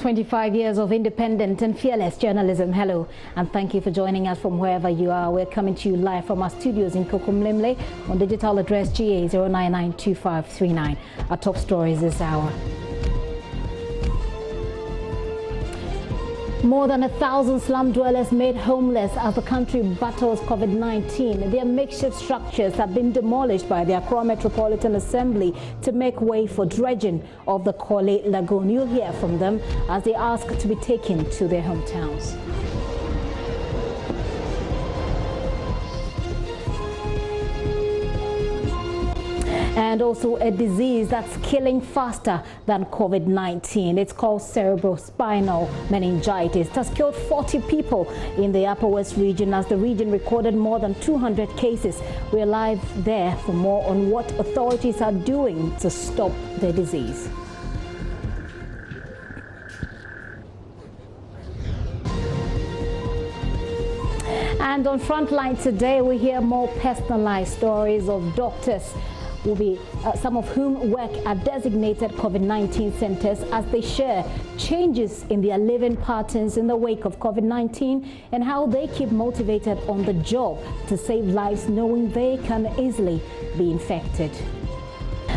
25 years of independent and fearless journalism. Hello, and thank you for joining us from wherever you are. We're coming to you live from our studios in Kokomlemle on digital address GA0992539. Our top stories this hour. More than 1,000 slum dwellers made homeless as the country battles COVID-19. Their makeshift structures have been demolished by the Accra Metropolitan Assembly to make way for dredging of the Korle Lagoon. You'll hear from them as they ask to be taken to their hometowns. And also a disease that's killing faster than COVID-19. It's called cerebrospinal meningitis. It has killed 40 people in the Upper West region as the region recorded more than 200 cases. We're live there for more on what authorities are doing to stop the disease. And on Frontline today, we hear more personalized stories of doctors will be some of whom work at designated COVID-19 centers as they share changes in their living patterns in the wake of COVID-19 and how they keep motivated on the job to save lives knowing they can easily be infected.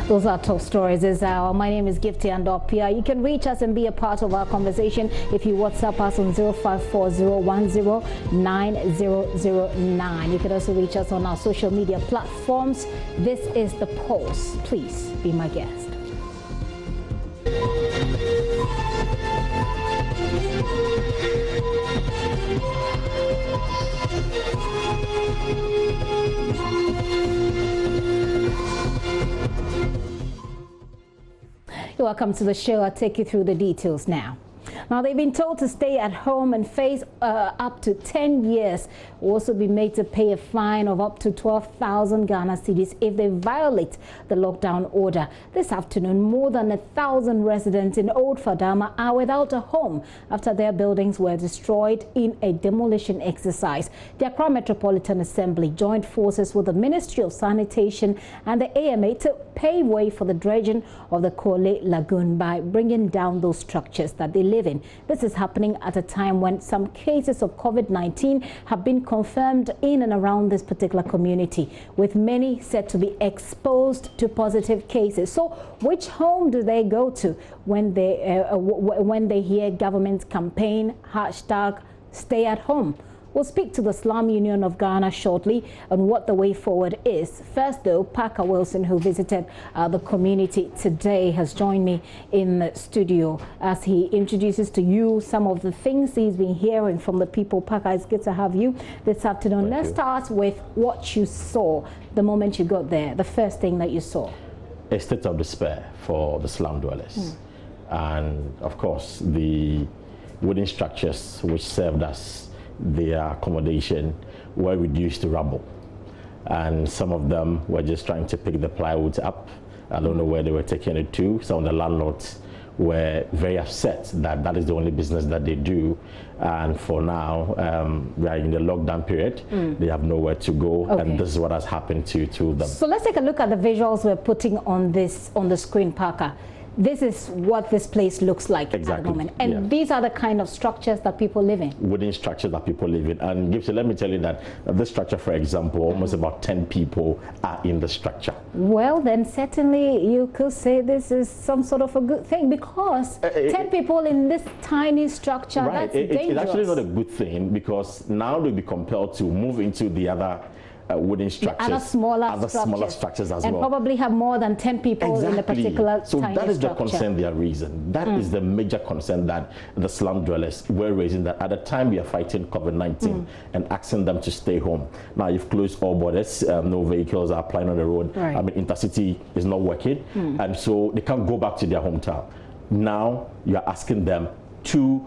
Those are top stories this hour. My name is Gifty Andopia. You can reach us and be a part of our conversation if you WhatsApp us on 0540109009. You can also reach us on our social media platforms. This is The Pulse. Please be my guest. Welcome to the show. I'll take you through the details now. Now, they've been told to stay at home and face up to 10 years. Will also be made to pay a fine of up to 12,000 Ghana cedis if they violate the lockdown order. This afternoon, more than 1,000 residents in Old Fadama are without a home after their buildings were destroyed in a demolition exercise. The Accra Metropolitan Assembly joined forces with the Ministry of Sanitation and the AMA to pave way for the dredging of the Korle Lagoon by bringing down those structures that they live in. This is happening at a time when some cases of COVID-19 have been confirmed in and around this particular community, with many said to be exposed to positive cases. So which home do they go to when they hear government's campaign #stay at home? We'll speak to the Slum Union of Ghana shortly on what the way forward is. First, though, Parker Wilson, who visited the community today, has joined me in the studio as he introduces to you some of the things he's been hearing from the people. Parker, it's good to have you this afternoon. Let's start with what you saw the moment you got there, the first thing that you saw. A state of despair for the slum dwellers. And, of course, the wooden structures which served as their accommodation were reduced to rubble, and some of them were just trying to pick the plywood up. I don't know where they were taking it to. Some of the landlords were very upset that that is the only business that they do, and for now we are in the lockdown period. They have nowhere to go, and this is what has happened to them. So let's take a look at the visuals we're putting on the screen, Parker. This is what this place looks like at the moment. And these are the kind of structures that people live in. Wooden structures that people live in. And Gibson, let me tell you that this structure, for example, almost about 10 people are in the structure. Well, then certainly you could say this is some sort of a good thing, because 10 people in this tiny structure, that's dangerous. It's actually not a good thing, because now they'll be compelled to move into the other wooden structures, other smaller structures as well, and probably have more than 10 people in a particular so tiny that is structure. The concern they are raising. That is the major concern that the slum dwellers were raising, that at the time we are fighting COVID-19 and asking them to stay home. Now you've closed all borders, no vehicles are applying on the road. I mean, intercity is not working, and so they can't go back to their hometown. Now you are asking them to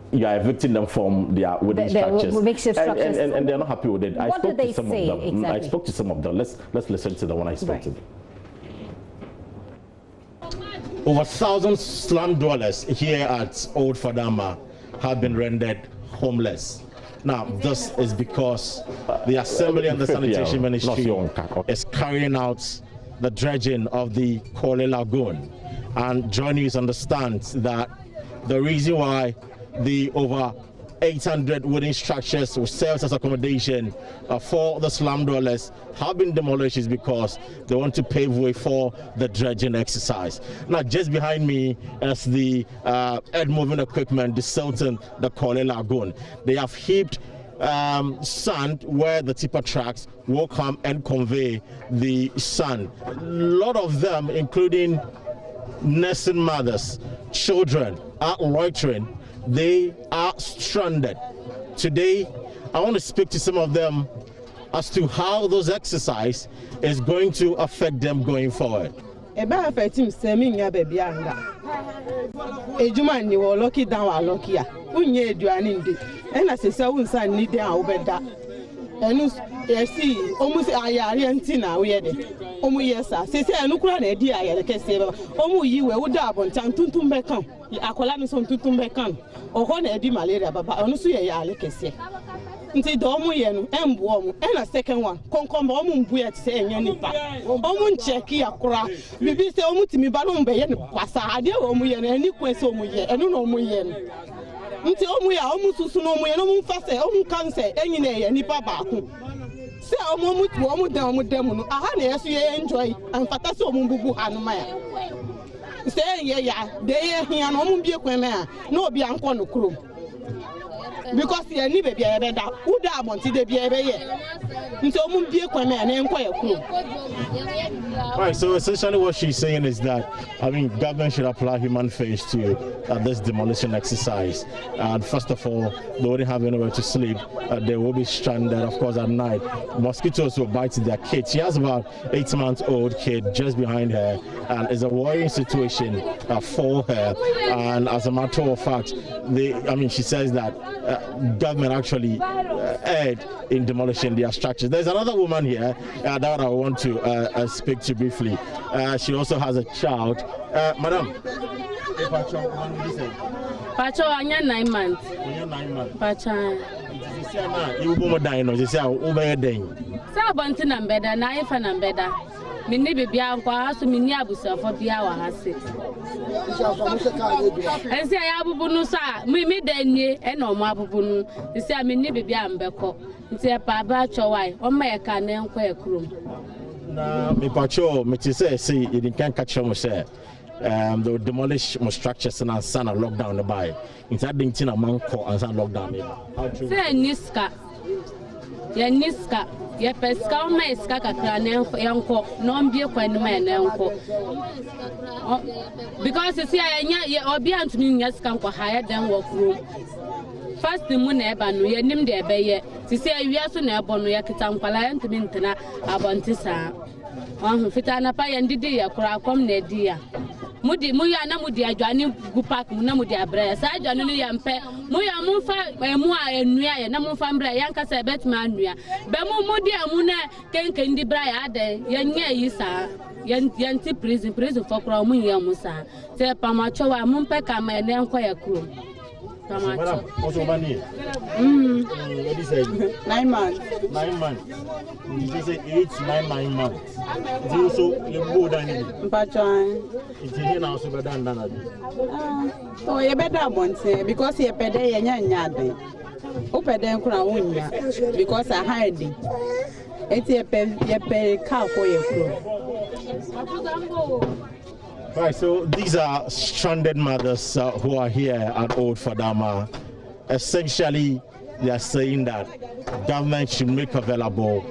you are evicting them from their wooden structures. And they're not happy with it. What did they say exactly? I spoke to some of them. Let's listen to the one I spoke to. Over 1,000 slum dwellers here at Old Fadama have been rendered homeless. Now, this is because the Assembly and the Sanitation Ministry is carrying out the dredging of the Korle Lagoon. And JoyNews understands that the reason why the over 800 wooden structures which serves as accommodation for the slum dwellers have been demolished is because they want to pave way for the dredging exercise. Now, just behind me is the earth moving equipment, the Sultan, the Kole Lagoon. They have heaped sand where the tipper trucks will come and convey the sand. A lot of them, including nursing mothers, children, are loitering. They are stranded. Today, I want to speak to some of them as to how those exercise is going to affect them going forward. And see, almost Argentina, we had it. Yes, sir. Say, I look at the idea. I can say, you were dab on Tantum Beckham. I call him some Tutum Beckham. Or one Eddie Malaria, but honestly, I can say. Until Domu and warm, and a second one. Concom Omun Buet saying, Omun Checky, a cry. Maybe say Omu to me, Balloon Bay and Passa, I dear Omuyan, and you question Omuyan, and no Omuyan. Until Omuya, almost no more, no faster, Omu can say, any day, any papa. Say a moment to Omu down with them. I had to enjoy and Fataso Mumbu Hanumaya. Say, yeah, they are here, no be a quena, no be uncle no crew. Because they are never be a better, who da want to be a bear. Until Mumbi a quena and inquire crew. Right, so essentially what she's saying is that, I mean, government should apply human face to this demolition exercise. And first of all, they wouldn't have anywhere to sleep. They will be stranded, of course, at night. Mosquitoes will bite their kids. She has about 8-month-old kid just behind her, and it's a worrying situation for her. And as a matter of fact, she says that government actually erred in demolishing their structures. There's another woman here that I want to speak to briefly. She also has a child. Madam, Pacho, I'm 9 months. 9 months. Pacho. You will die, no? They say, over a day. Sabantin and better, knife and better. Mini baby, I'm quite miniabusa for the hour has it. And say, I have me then, and no mabunu. They say, I'm in baby, I'm Becco. It's a papa, why, or my can and quack room. Now, me pacho, me to say, you can't catch them, say. They will demolish more structures and send a lockdown the buy. Inside the Tina Manco and some lockdown. Say, Niska. Ya Niska. Ya pesca, my skaka can uncle, non be a quite man, uncle. Because you see, I or beyond me, yes, come for higher than work room. First, the moon eban, we named their bay. To say, we are soon upon Yakitan Palayan to Mintana, Abontisa. On Fitana Pay and Didia, Kuracom, Nedia. Mudi Muyana Mudia, Johnny Gupak, Munamudia Bres, I Johnny Yampe, Muya Mufa, Mua and Nia, Namufambra, Yanka Sabetmania, Bemu Mudia Muna, Ken di Brayade, Yanya Isa, Yanti prison for Cromuya Musa, Te Pamachoa, Mumpeka, my name quite a crew. Also, money. What is it? 9 months. 9 months. You say 8-9 months. So you go down in Pacho. It's here now, so better than Oh, you better want to because you're better and yard. Open them crown because I hide it. It's a pay cow for your crew. Right, so these are stranded mothers who are here at Old Fadama. Essentially, they are saying that government should make available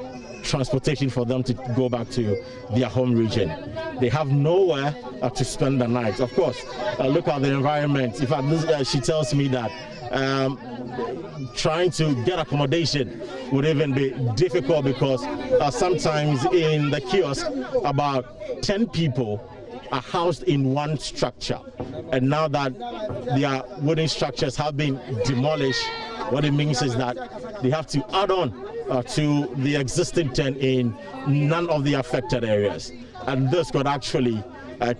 transportation for them to go back to their home region. They have nowhere to spend the night. Of course, look at the environment. In fact, she tells me that trying to get accommodation would even be difficult because sometimes in the kiosk, about 10 people are housed in one structure, and now that their wooden structures have been demolished, what it means is that they have to add on to the existing tent in none of the affected areas, and this could actually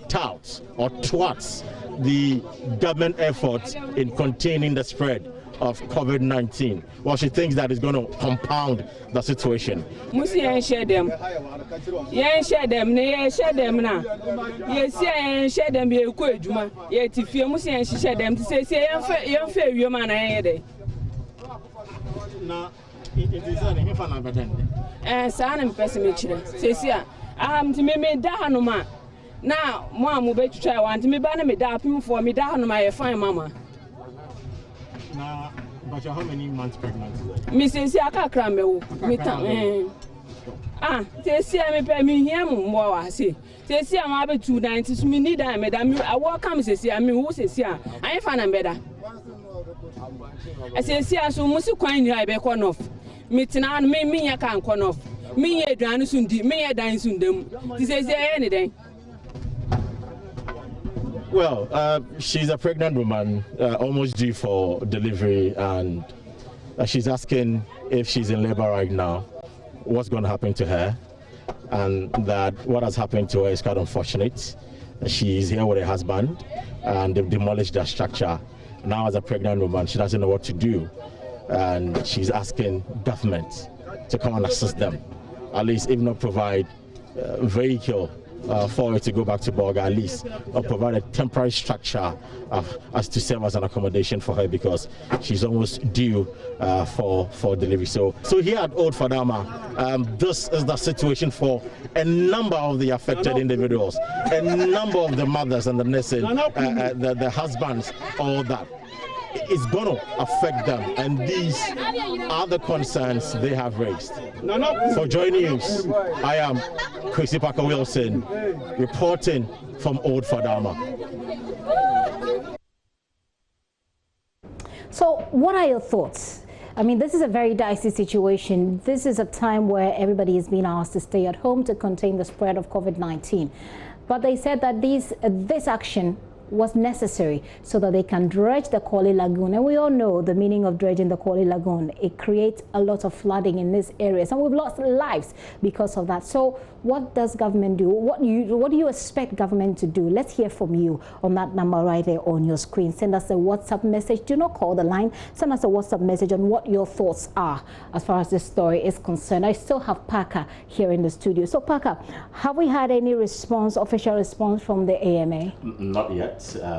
tout or twats the government efforts in containing the spread of COVID-19. Well, she thinks that it's going to compound the situation. Share them now. Yes, share them. Be a good juma. Yet if you must share them to say, you're fair, your man. Now, it is only if I'm and son and pessimistic. Says, to me, Dahanuma. Now, Mom will bet to try one to me, banner me down for me down my fine mamma. Now, but you're how many months pregnant? Mrs. Yaka Cramble, they see me here more. I see. They see I'm able to 90 minutes. Madam, I walk come to see me who says, I ain't fine better. I say, see, I so much coin here, I be corn off. Meeting on me, I can't corn off. Me, a dance soon, me, a dance soon. This is anything. Well, she's a pregnant woman, almost due for delivery, and she's asking if she's in labor right now, what's going to happen to her, and that what has happened to her is quite unfortunate. She's here with her husband, and they've demolished their structure. Now, as a pregnant woman, she doesn't know what to do, and she's asking government to come and assist them, at least if not provide a vehicle for her to go back to Bolga, at least provide a temporary structure as to serve as an accommodation for her, because she's almost due for delivery. So here at Old Fadama, this is the situation for a number of the affected individuals, a number of the mothers and the nurses, the husbands, all that. It's going to affect them, and these are the concerns they have raised. For JoyNews, I am Chrissy Parker Wilson, reporting from Old Fadama. So what are your thoughts? I mean, this is a very dicey situation. This is a time where everybody is being asked to stay at home to contain the spread of COVID-19. But they said that this action was necessary so that they can dredge the Korle Lagoon. And we all know the meaning of dredging the Korle Lagoon. It creates a lot of flooding in these areas, and we've lost lives because of that. So what does government do? What do you expect government to do? Let's hear from you on that number right there on your screen. Send us a WhatsApp message. Do not call the line. Send us a WhatsApp message on what your thoughts are as far as this story is concerned. I still have Parker here in the studio. So Parker, have we had any response, official response from the AMA? Not yet.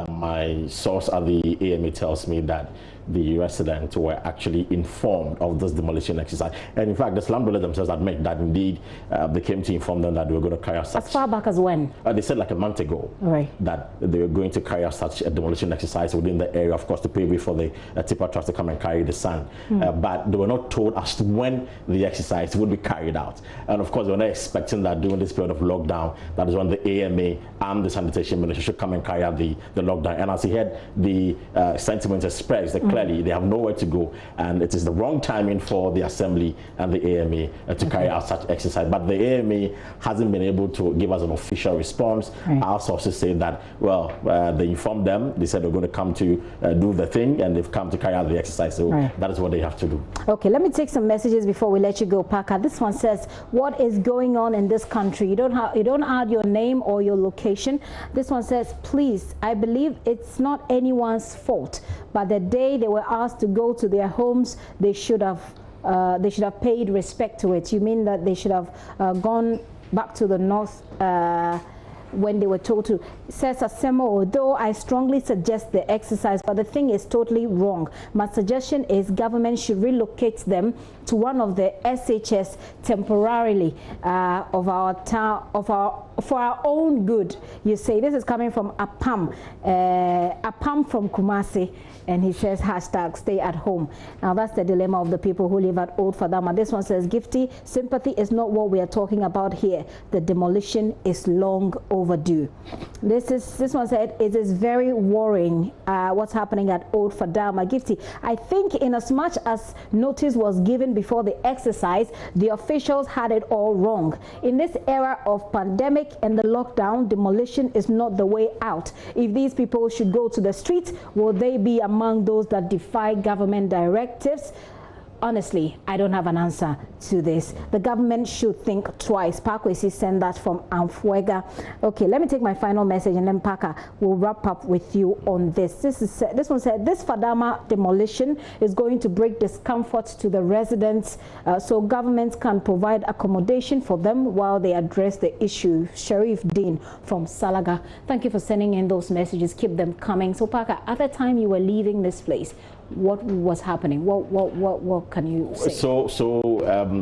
My source at the AMA tells me that the residents were actually informed of this demolition exercise. And in fact, the slum dwellers themselves admit that indeed they came to inform them that they were going to carry out such. As far back as when? They said like a month ago, right, that they were going to carry out such a demolition exercise within the area, of course, to pave way for the tipper trucks to come and carry the sand. But they were not told as to when the exercise would be carried out. And of course, they were not expecting that during this period of lockdown, that is when the AMA and the sanitation ministry should come and carry out the lockdown. And as he had the sentiments expressed, clearly they have nowhere to go, and it is the wrong timing for the Assembly and the AMA to carry out such exercise. But the AMA hasn't been able to give us an official response. Our sources say that, well, they informed them, they said they're going to come to do the thing, and they've come to carry out the exercise. So that is what they have to do. Okay, let me take some messages before we let you go, Parker. This one says, what is going on in this country? You don't add your name or your location. This one says, please, I believe it's not anyone's fault, but the day they were asked to go to their homes, they should have paid respect to it. You mean that they should have gone back to the north when they were told to? Says Asemo, although I strongly suggest the exercise, but the thing is totally wrong. My suggestion is government should relocate them to one of the SHS temporarily of our town, for our own good. You say this is coming from Apam from Kumasi, and he says hashtag stay at home. Now that's the dilemma of the people who live at Old Fadama. This one says, Gifty, sympathy is not what we are talking about here. The demolition is long overdue. This one said, it is very worrying what's happening at Old Fadama. Gifty, I think in as much as notice was given before the exercise, the officials had it all wrong. In this era of pandemic and the lockdown, demolition is not the way out. If these people should go to the streets, will they be among those that defy government directives? honestly, I don't have an answer to this. The government should think twice. Parkwesi sent that from Amfuega. Okay, let me take my final message and then Parker will wrap up with you on this. This one said, this Fadama demolition is going to bring discomfort to the residents, so governments can provide accommodation for them while they address the issue. Sharif Dean from Salaga. Thank you for sending in those messages. Keep them coming. So Parker, at the time you were leaving this place, what was happening? What can you say? So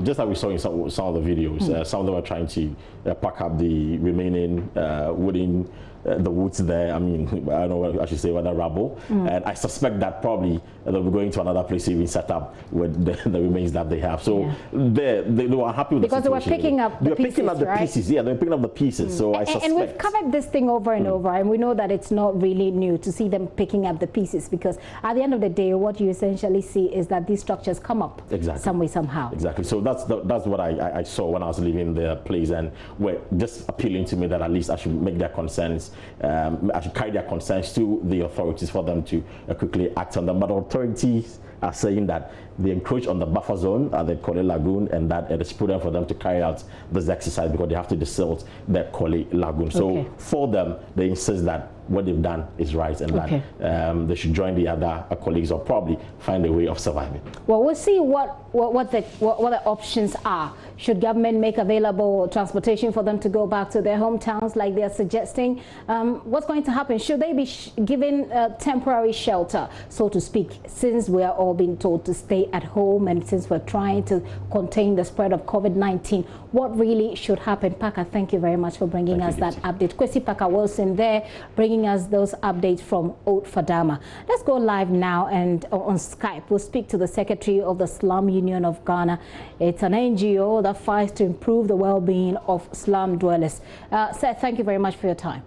just like we saw in some of the videos, some of them are trying to pack up the remaining wooden the woods there. I mean, I don't know what I should say, whether rubble. And I suspect that probably they'll be going to another place to even set up with the remains that they have. So they were happy with because the situation. Because they were picking up the pieces, picking up the pieces. Yeah, they were picking up the pieces. So I suspect. And we've covered this thing over and over, and we know that it's not really new to see them picking up the pieces, because at the end of the day, what you essentially see is that these structures come up some way, somehow. Exactly. So that's what I saw when I was leaving the place, and were just appealing to me that at least I should make their concerns, I should carry their concerns to the authorities for them to quickly act on them. But authorities are saying that they encroach on the buffer zone at the Kole Lagoon, and that it is prudent for them to carry out this exercise because they have to desilt the Kole Lagoon. So for them, they insist that what they've done is right, and that they should join the other colleagues or probably find a way of surviving. Well, we'll see what the options are. Should government make available transportation for them to go back to their hometowns like they're suggesting? What's going to happen? Should they be given temporary shelter, so to speak, since we are all being told to stay at home and since we're trying to contain the spread of COVID-19? What really should happen? Parker, thank you very much for bringing us that update. Kwesi Parker Wilson there, bringing us those updates from Old Fadama. Let's go live now and on Skype. We'll speak to the Secretary of the Slum Union of Ghana. It's an NGO that fights to improve the well-being of slum dwellers. Sir, thank you very much for your time.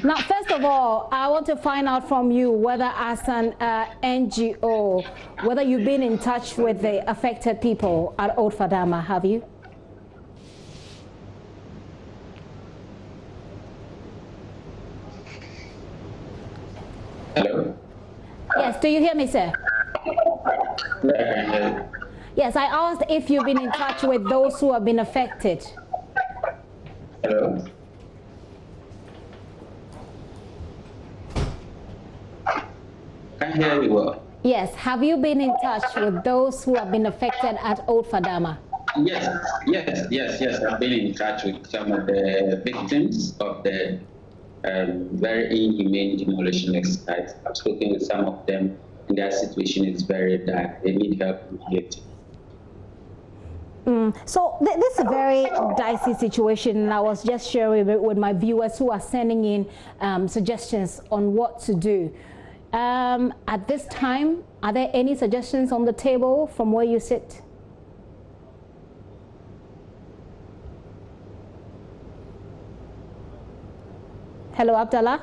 Now, first of all, I want to find out from you whether as an NGO, whether you've been in touch with the affected people at Old Fadama, have you? Hello? Yes, do you hear me, sir? Yes, I asked if you've been in touch with those who have been affected. Hello? Can you hear me well? Yes, have you been in touch with those who have been affected at Old Fadama? Yes, I've been in touch with some of the victims of the very inhumane demolition exercise. I've spoken with some of them, and their situation is very dire. They need help immediately. So this is a very dicey situation, and I was just sharing it with my viewers who are sending in suggestions on what to do. At this time, are there any suggestions on the table from where you sit? Hello, Abdallah.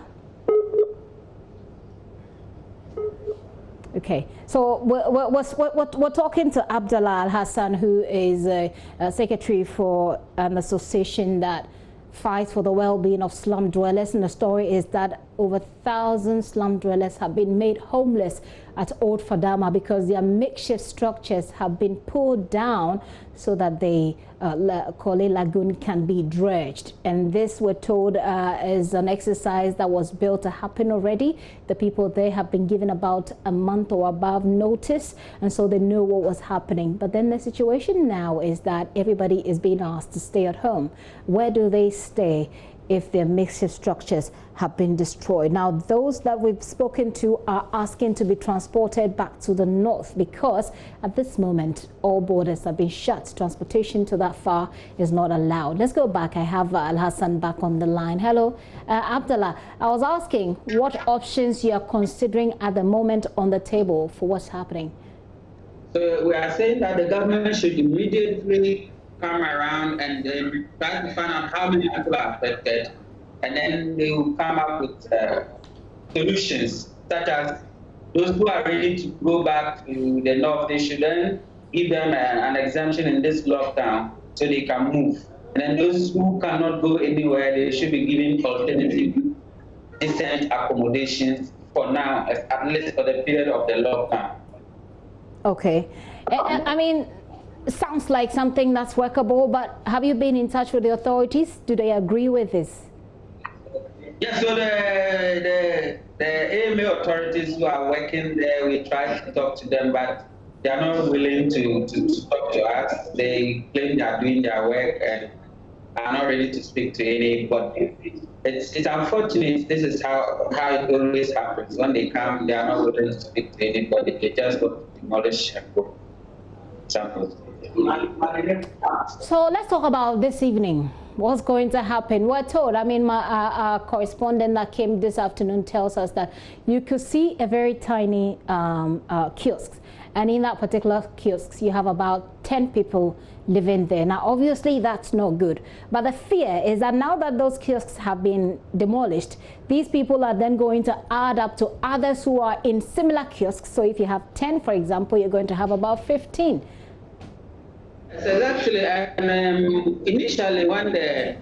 Okay, so we're talking to Abdallah Al-Hassan, who is a secretary for an association that fights for the well-being of slum dwellers. And the story is that over 1,000 slum dwellers have been made homeless at Old Fadama because their makeshift structures have been pulled down so that the Kole Lagoon can be dredged. And this, we're told, is an exercise that was built to happen already. The people there have been given about a month or above notice, and so they know what was happening. But then the situation now is that everybody is being asked to stay at home. Where do they stay if their makeshift structures have been destroyed? Now, those that we've spoken to are asking to be transported back to the north because at this moment, all borders have been shut. Transportation to that far is not allowed. Let's go back. I have Al-Hassan back on the line. Hello, Abdallah. I was asking what options you are considering at the moment on the table for what's happening. So we are saying that the government should immediately come around and then try to find out how many people are affected, and then they will come up with solutions, such as those who are ready to go back to the north, they should then give them an exemption in this lockdown so they can move. And then those who cannot go anywhere, they should be given alternative decent accommodations for now, at least for the period of the lockdown. Okay. I mean, sounds like something that's workable, but have you been in touch with the authorities? Do they agree with this? Yes, so the AMA authorities who are working there, we try to talk to them, but they are not willing to talk to us. They claim they are doing their work and are not ready to speak to anybody. It's unfortunate. This is how it always happens. When they come, they are not willing to speak to anybody. They just go to demolish and go. So let's talk about this evening. What's going to happen? We're told, I mean, our correspondent that came this afternoon tells us that you could see a very tiny kiosk. And in that particular kiosk, you have about 10 people living there. Now, obviously, that's not good. But the fear is that now that those kiosks have been demolished, these people are then going to add up to others who are in similar kiosks. So if you have 10, for example, you're going to have about 15. So actually, initially when the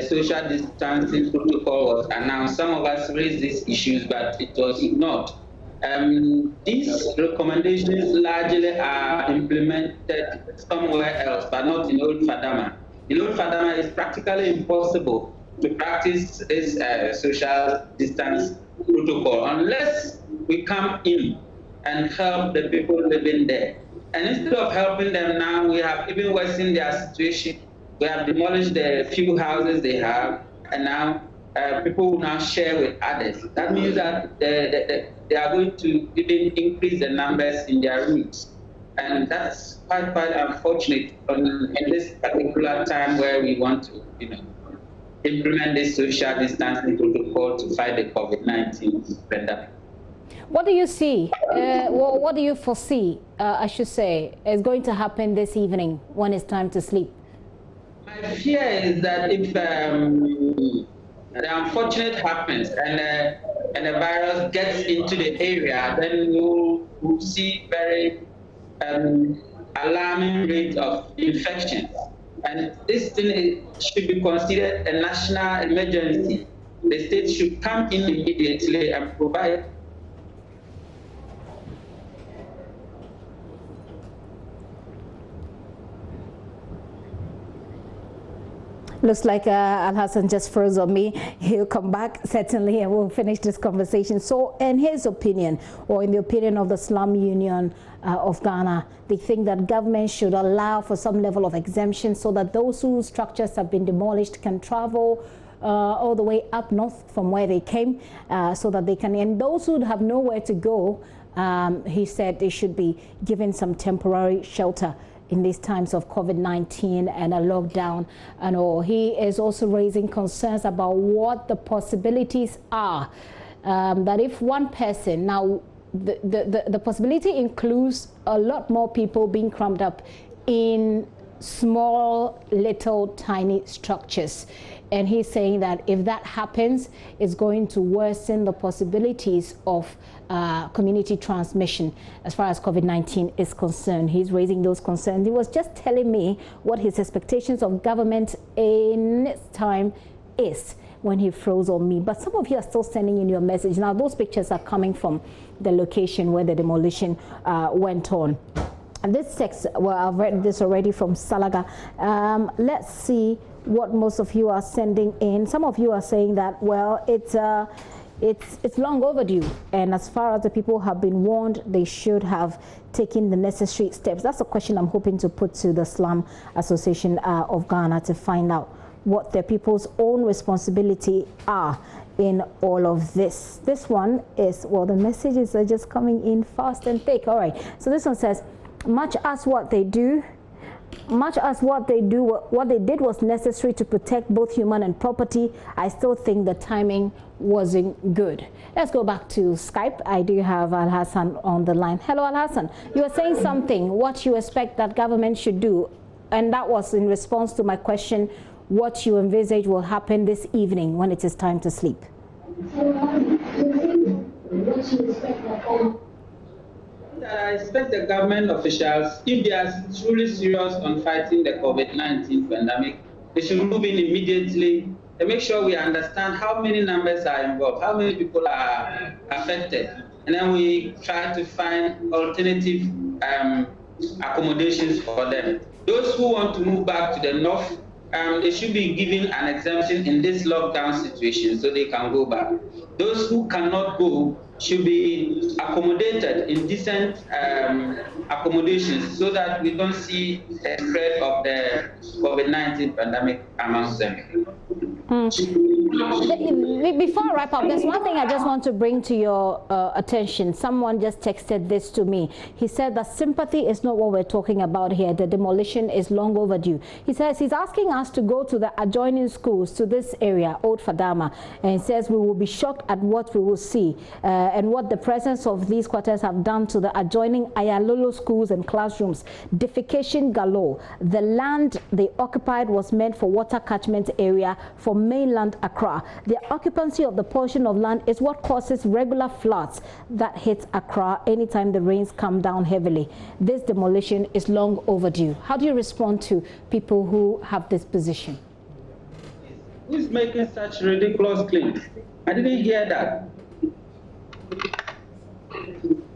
social distancing protocol was announced, some of us raised these issues, but it was ignored. These recommendations largely are implemented somewhere else, but not in Old Fadama. In Old Fadama, it's practically impossible to practice this social distance protocol unless we come in and help the people living there. And instead of helping them now, we have even worsened their situation. We have demolished the few houses they have, and now people will now share with others. That means that they are going to even increase the numbers in their rooms. And that's quite unfortunate in this particular time where we want to, implement this social distancing protocol to fight the COVID-19 pandemic. What do you see? What do you foresee, I should say, is going to happen this evening when it's time to sleep? My fear is that if the unfortunate happens and the virus gets into the area, then we'll see very alarming rate of infection. And this thing should be considered a national emergency. The state should come in immediately and provide. Looks like Al-Hassan just froze on me. He'll come back certainly and we'll finish this conversation. So in his opinion, or in the opinion of the Slum Union of Ghana, they think that government should allow for some level of exemption so that those whose structures have been demolished can travel all the way up north from where they came so that they can, and those who have nowhere to go, he said they should be given some temporary shelter in these times of COVID-19 and a lockdown and all. He is also raising concerns about what the possibilities are. That if one person, now the possibility includes a lot more people being crammed up in small, little, tiny structures. And he's saying that if that happens, it's going to worsen the possibilities of community transmission as far as COVID-19 is concerned. He's raising those concerns. He was just telling me what his expectations of government in this time is when he froze on me. But some of you are still sending in your message. Now, those pictures are coming from the location where the demolition went on. And this text, well, I've read this already from Salaga. Let's see what most of you are sending in. Some of you are saying that, well, it's long overdue. And as far as the people have been warned, they should have taken the necessary steps. That's a question I'm hoping to put to the Slum Association of Ghana to find out what their people's own responsibility are in all of this. This one is, well, the messages are just coming in fast and thick. All right, so this one says, much as what they did was necessary to protect both human and property, I still think the timing wasn't good. Let's go back to Skype. I do have Al-Hassan on the line. Hello, Al-Hassan. You were saying something, what you expect that government should do, and that was in response to my question, what you envisage will happen this evening when it is time to sleep. I expect the government officials, if they are truly serious on fighting the COVID-19 pandemic, they should move in immediately and make sure we understand how many numbers are involved, how many people are affected, and then we try to find alternative accommodations for them. Those who want to move back to the north, they should be given an exemption in this lockdown situation so they can go back. Those who cannot go should be accommodated in decent accommodations so that we don't see a spread of the COVID-19 pandemic amongst them. Before I wrap up, there's one thing I just want to bring to your attention. Someone just texted this to me. He said that sympathy is not what we're talking about here. The demolition is long overdue. He says he's asking us to go to the adjoining schools to this area, Old Fadama, and he says we will be shocked at what we will see and what the presence of these quarters have done to the adjoining Ayalolo schools and classrooms. Defecation galore. The land they occupied was meant for water catchment area for mainland Accra. The occupancy of the portion of land is what causes regular floods that hit Accra anytime the rains come down heavily. This demolition is long overdue. How do you respond to people who have this position? Who's making such ridiculous claims? I didn't hear that.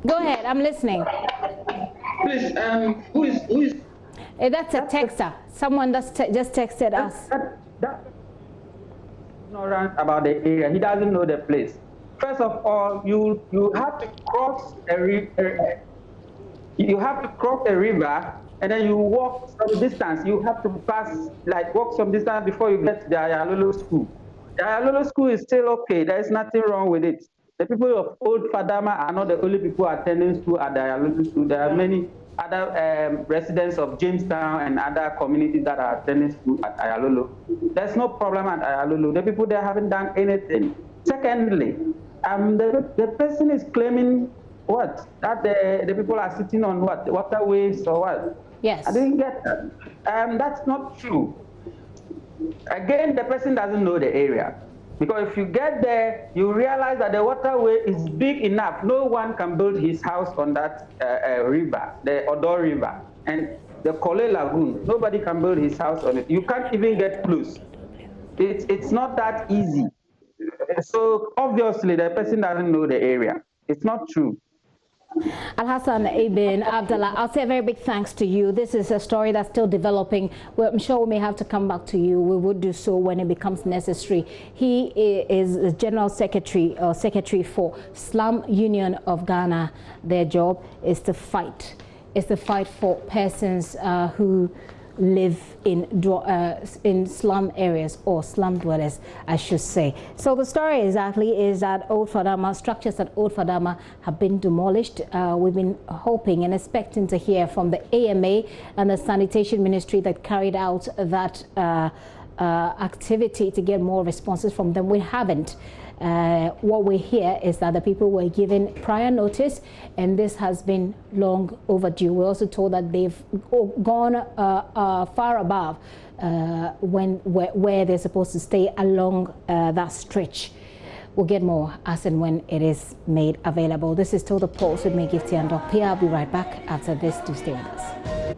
Go ahead, I'm listening. Please, who is? That's a texter. Someone just texted us. That's ignorant about the area. He doesn't know the place. First of all, you have to cross a river. You have to cross a river, and then you walk some distance. You have to walk some distance before you get to the Ayalolo school. The Ayalolo school is still okay. There is nothing wrong with it. The people of Old Fadama are not the only people attending school at the Ayalolo school. There are many other residents of Jamestown and other communities that are attending school at Ayalolo. There's no problem at Ayalolo. The people there haven't done anything. Secondly, the person is claiming what? That the people are sitting on what? Waterways or what? Yes. I didn't get that. That's not true. Again, the person doesn't know the area. Because if you get there, you realize that the waterway is big enough. No one can build his house on that river, the Odo River. And the Kole Lagoon, nobody can build his house on it. You can't even get close. It's not that easy. So obviously, the person doesn't know the area. It's not true. Alhassan Ibn Abdallah, I'll say a very big thanks to you. This is a story that's still developing. Well, I'm sure we may have to come back to you. We would do so when it becomes necessary. He is the General Secretary or Secretary for Slum Union of Ghana. Their job is to fight. It's to fight for persons who live in slum areas or slum dwellers, I should say. So the story exactly is that Old Fadama, structures at Old Fadama have been demolished. We've been hoping and expecting to hear from the AMA and the Sanitation Ministry that carried out that activity to get more responses from them. We haven't. What we hear is that the people were given prior notice, and this has been long overdue. We're also told that they've gone far above where they're supposed to stay along that stretch. We'll get more as and when it is made available. This is still The Pulse with me, Gifty and Doc P. I'll be right back after this. Do stay with us.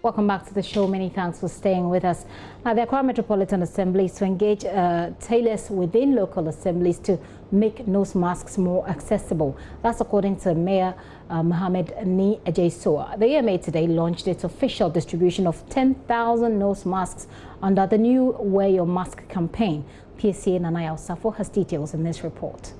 Welcome back to the show. Many thanks for staying with us. Now, the Accra Metropolitan Assembly is to engage tailors within local assemblies to make nose masks more accessible. That's according to Mayor Mohammed Ni Ejaisoa. The AMA today launched its official distribution of 10,000 nose masks under the new Wear Your Mask campaign. PSA Nanaya Osafo has details in this report.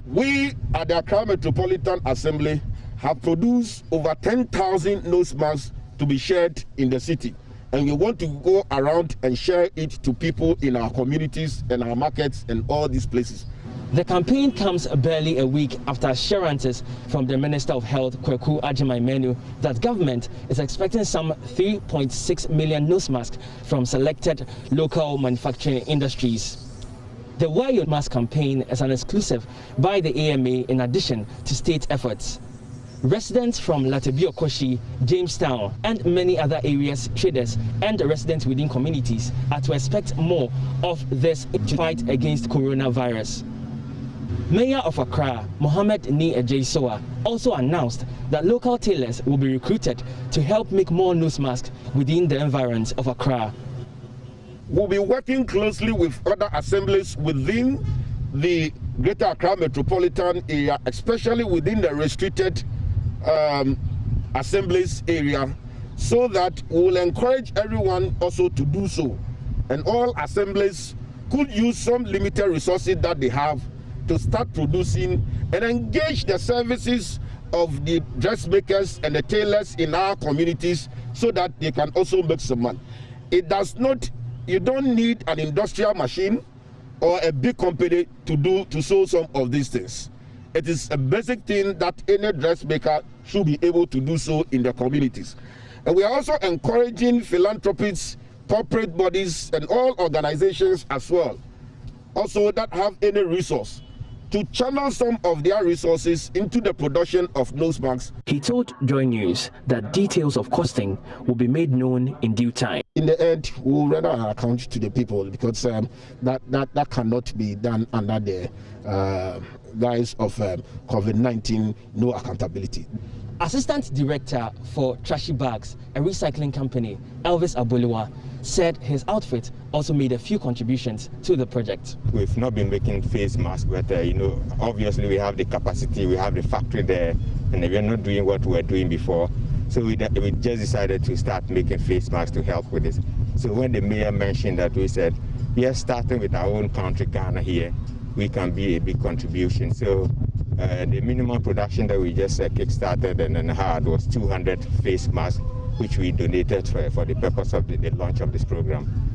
We at the Accra Metropolitan Assembly have produced over 10,000 nose masks to be shared in the city. And we want to go around and share it to people in our communities and our markets and all these places. The campaign comes barely a week after assurances from the Minister of Health, Kweku Agyeman-Manu, that government is expecting some 3.6 million nose masks from selected local manufacturing industries. The Wear Your Mask campaign is an exclusive by the AMA in addition to state efforts. Residents from Latebiokoshi, Jamestown, and many other areas, traders, and residents within communities are to expect more of this fight against coronavirus. Mayor of Accra, Mohammed Ni Ejaisoa, also announced that local tailors will be recruited to help make more nose masks within the environs of Accra. We'll be working closely with other assemblies within the Greater Accra metropolitan area, especially within the restricted assemblies area, so that we will encourage everyone also to do so. And all assemblies could use some limited resources that they have to start producing and engage the services of the dressmakers and the tailors in our communities so that they can also make some money. It does not, you don't need an industrial machine or a big company to sew some of these things. It is a basic thing that any dressmaker should be able to do so in the communities. And we are also encouraging philanthropists, corporate bodies, and all organizations as well, also that have any resource, to channel some of their resources into the production of nose masks. He told JoyNews that details of costing will be made known in due time. In the end, we will render our account to the people, because that cannot be done under the guise of COVID-19, no accountability. Assistant Director for Trashy Bags, a recycling company, Elvis Aboliwa, said his outfit also made a few contributions to the project. We've not been making face masks, but obviously we have the capacity, we have the factory there, and we are not doing what we were doing before. So we just decided to start making face masks to help with this. So when the mayor mentioned that, we said, yes, starting with our own country, Ghana here, we can be a big contribution. So the minimum production that we just kick-started and then had was 200 face masks, which we donated for the purpose of the launch of this program.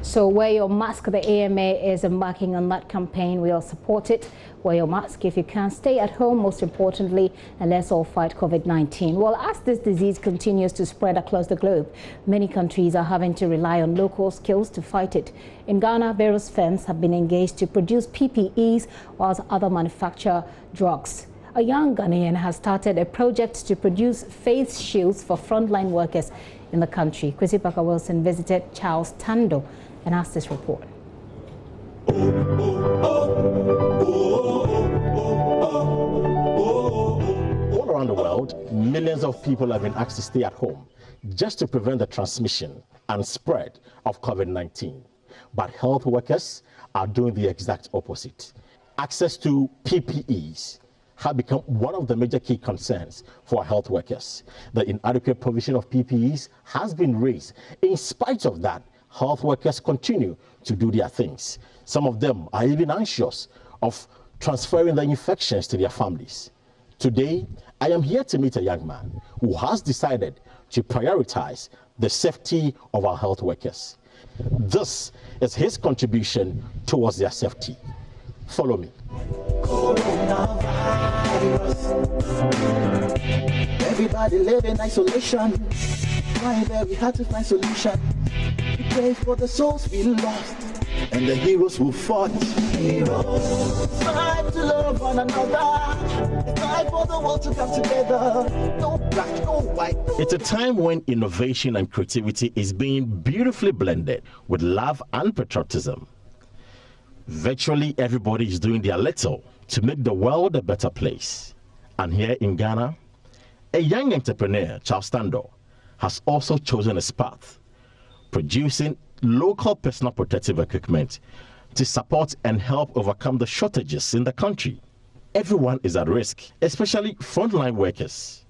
So wear your mask. The AMA is embarking on that campaign. We all support it. Wear your mask if you can. Stay at home, most importantly, and let's all fight COVID-19. Well, as this disease continues to spread across the globe, many countries are having to rely on local skills to fight it. In Ghana, various firms have been engaged to produce PPEs, whilst others manufacture drugs. A young Ghanaian has started a project to produce face shields for frontline workers in the country. Kwesi Parker Wilson visited Charles Tando and asked this report. All around the world, millions of people have been asked to stay at home just to prevent the transmission and spread of COVID-19. But health workers are doing the exact opposite. Access to PPEs have become one of the major key concerns for health workers. The inadequate provision of PPEs has been raised. In spite of that, health workers continue to do their things. Some of them are even anxious of transferring the infections to their families. Today, I am here to meet a young man who has decided to prioritize the safety of our health workers. This is his contribution towards their safety. Follow me. Everybody live in isolation. Why very hard to find solution. We pray for the souls we lost and the heroes who fought. Heroes, time to love one another. It's time for the world to come together. No black, no white. It's a time when innovation and creativity is being beautifully blended with love and patriotism. Virtually everybody is doing their little to make the world a better place. And here in Ghana, a young entrepreneur, Charles Tando, has also chosen his path, producing local personal protective equipment to support and help overcome the shortages in the country. Everyone is at risk, especially frontline workers.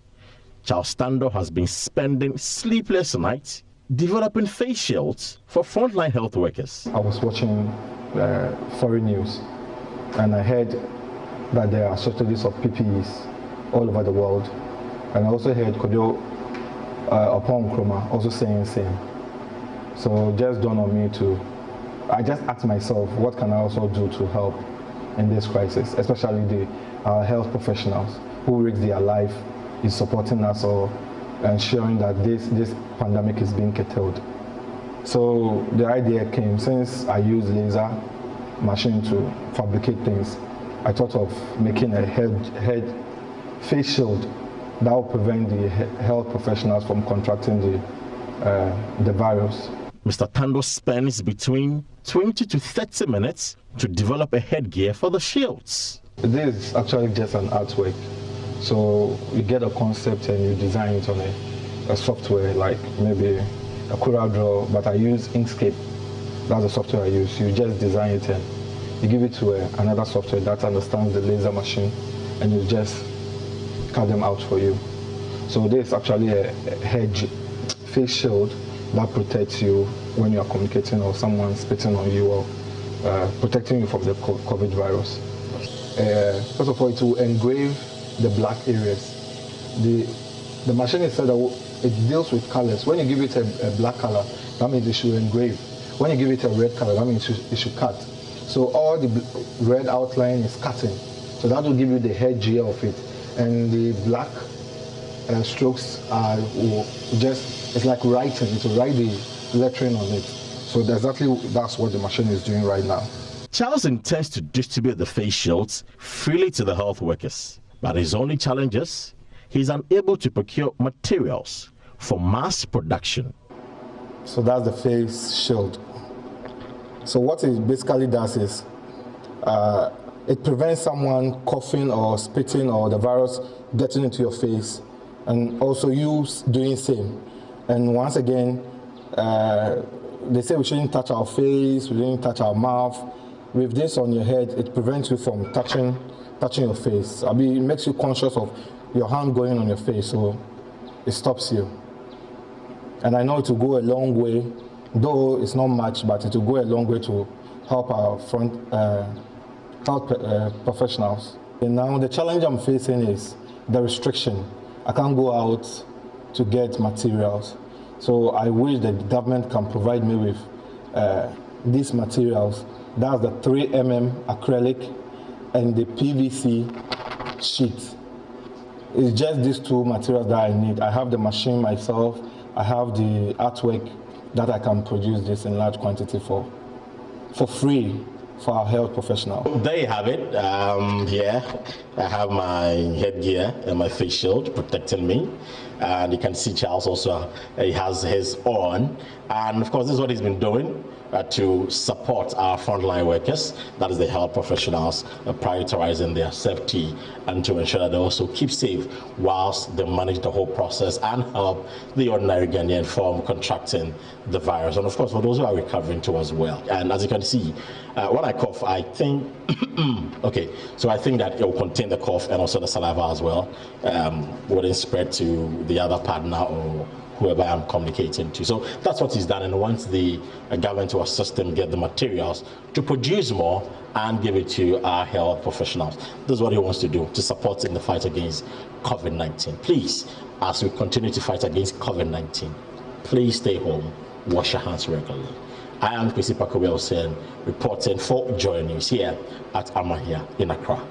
Charles Tando has been spending sleepless nights developing face shields for frontline health workers. I was watching foreign news and I heard that there are shortages of PPEs all over the world, and I also heard Kojo upon Nkrumah also saying the same. So just dawned on me I just asked myself, what can I also do to help in this crisis, especially the health professionals who risk their life in supporting us or ensuring that this pandemic is being curtailed. So the idea came since I use laser machine to fabricate things. I thought of making a face shield that will prevent the health professionals from contracting the virus. Mr. Tando spends between 20 to 30 minutes to develop a headgear for the shields. This is actually just an artwork. So you get a concept and you design it on a software like maybe a CorelDRAW, but I use Inkscape. That's the software I use. You just design it and you give it to another software that understands the laser machine, and you just cut them out for you. So this is actually a face shield that protects you when you are communicating or someone spitting on you, or protecting you from the COVID virus. First of all, it will engrave the black areas. The machine is said that it deals with colors. When you give it a black color, that means it should engrave. When you give it a red color, that means it should cut. So all the red outline is cutting. So that will give you the headgear of it. And the black strokes are it's like writing. It will write the lettering on it. So that's what the machine is doing right now. Charles intends to distribute the face shields freely to the health workers. But his only challenge is he's unable to procure materials for mass production. So that's the face shield. So what it basically does is it prevents someone coughing or spitting or the virus getting into your face, and also you doing the same. And once again, they say we shouldn't touch our face, we shouldn't touch our mouth. With this on your head, it prevents you from touching your face. I mean, it makes you conscious of your hand going on your face, so it stops you. And I know it will go a long way, though it's not much, but it will go a long way to help our health professionals. And now the challenge I'm facing is the restriction. I can't go out to get materials. So I wish that the government can provide me with these materials. That's the 3mm acrylic and the PVC sheet. It's just these two materials that I need. I have the machine myself. I have the artwork that I can produce this in large quantity for free for our health professionals. There you have it. Here I have my headgear and my face shield protecting me. And you can see Charles also, he has his on. And of course, this is what he's been doing to support our frontline workers, that is the health professionals, prioritizing their safety and to ensure that they also keep safe whilst they manage the whole process and help the ordinary Ghanaian from contracting the virus. And of course, for those who are recovering too as well. And as you can see, when I cough, I think, okay, so I think that it will contain the cough and also the saliva as well, wouldn't spread to the other partner or whoever I'm communicating to. So that's what he's done, and once the government will assist him get the materials to produce more and give it to our health professionals. This is what he wants to do to support in the fight against COVID-19. Please, as we continue to fight against COVID-19, please stay home, wash your hands regularly. I am Kwesi Pakawelsen, reporting for JoyNews here at Amahia in Accra.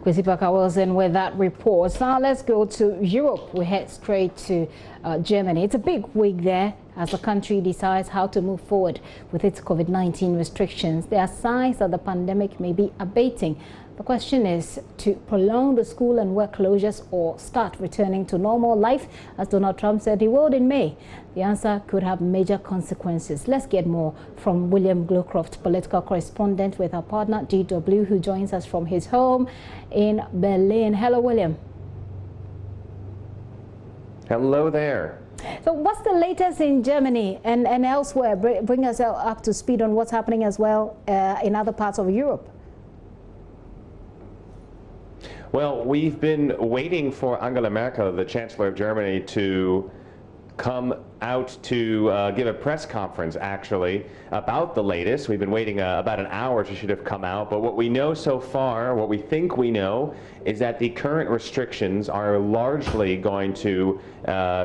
Kwesi Pakawelsen with that report. Now let's go to Europe. We head straight to Germany. It's a big week there as the country decides how to move forward with its COVID-19 restrictions. There are signs that the pandemic may be abating. The question is to prolong the school and work closures or start returning to normal life, as Donald Trump said he would in May. The answer could have major consequences. Let's get more from William Glowcroft, political correspondent with our partner DW, who joins us from his home in Berlin. Hello, William. Hello there. So what's the latest in Germany and elsewhere? Bring us up to speed on what's happening as well in other parts of Europe. Well, we've been waiting for Angela Merkel, the Chancellor of Germany, to come out to give a press conference, actually, about the latest. We've been waiting about an hour. She should have come out. But what we know so far, what we think we know, is that the current restrictions are largely going to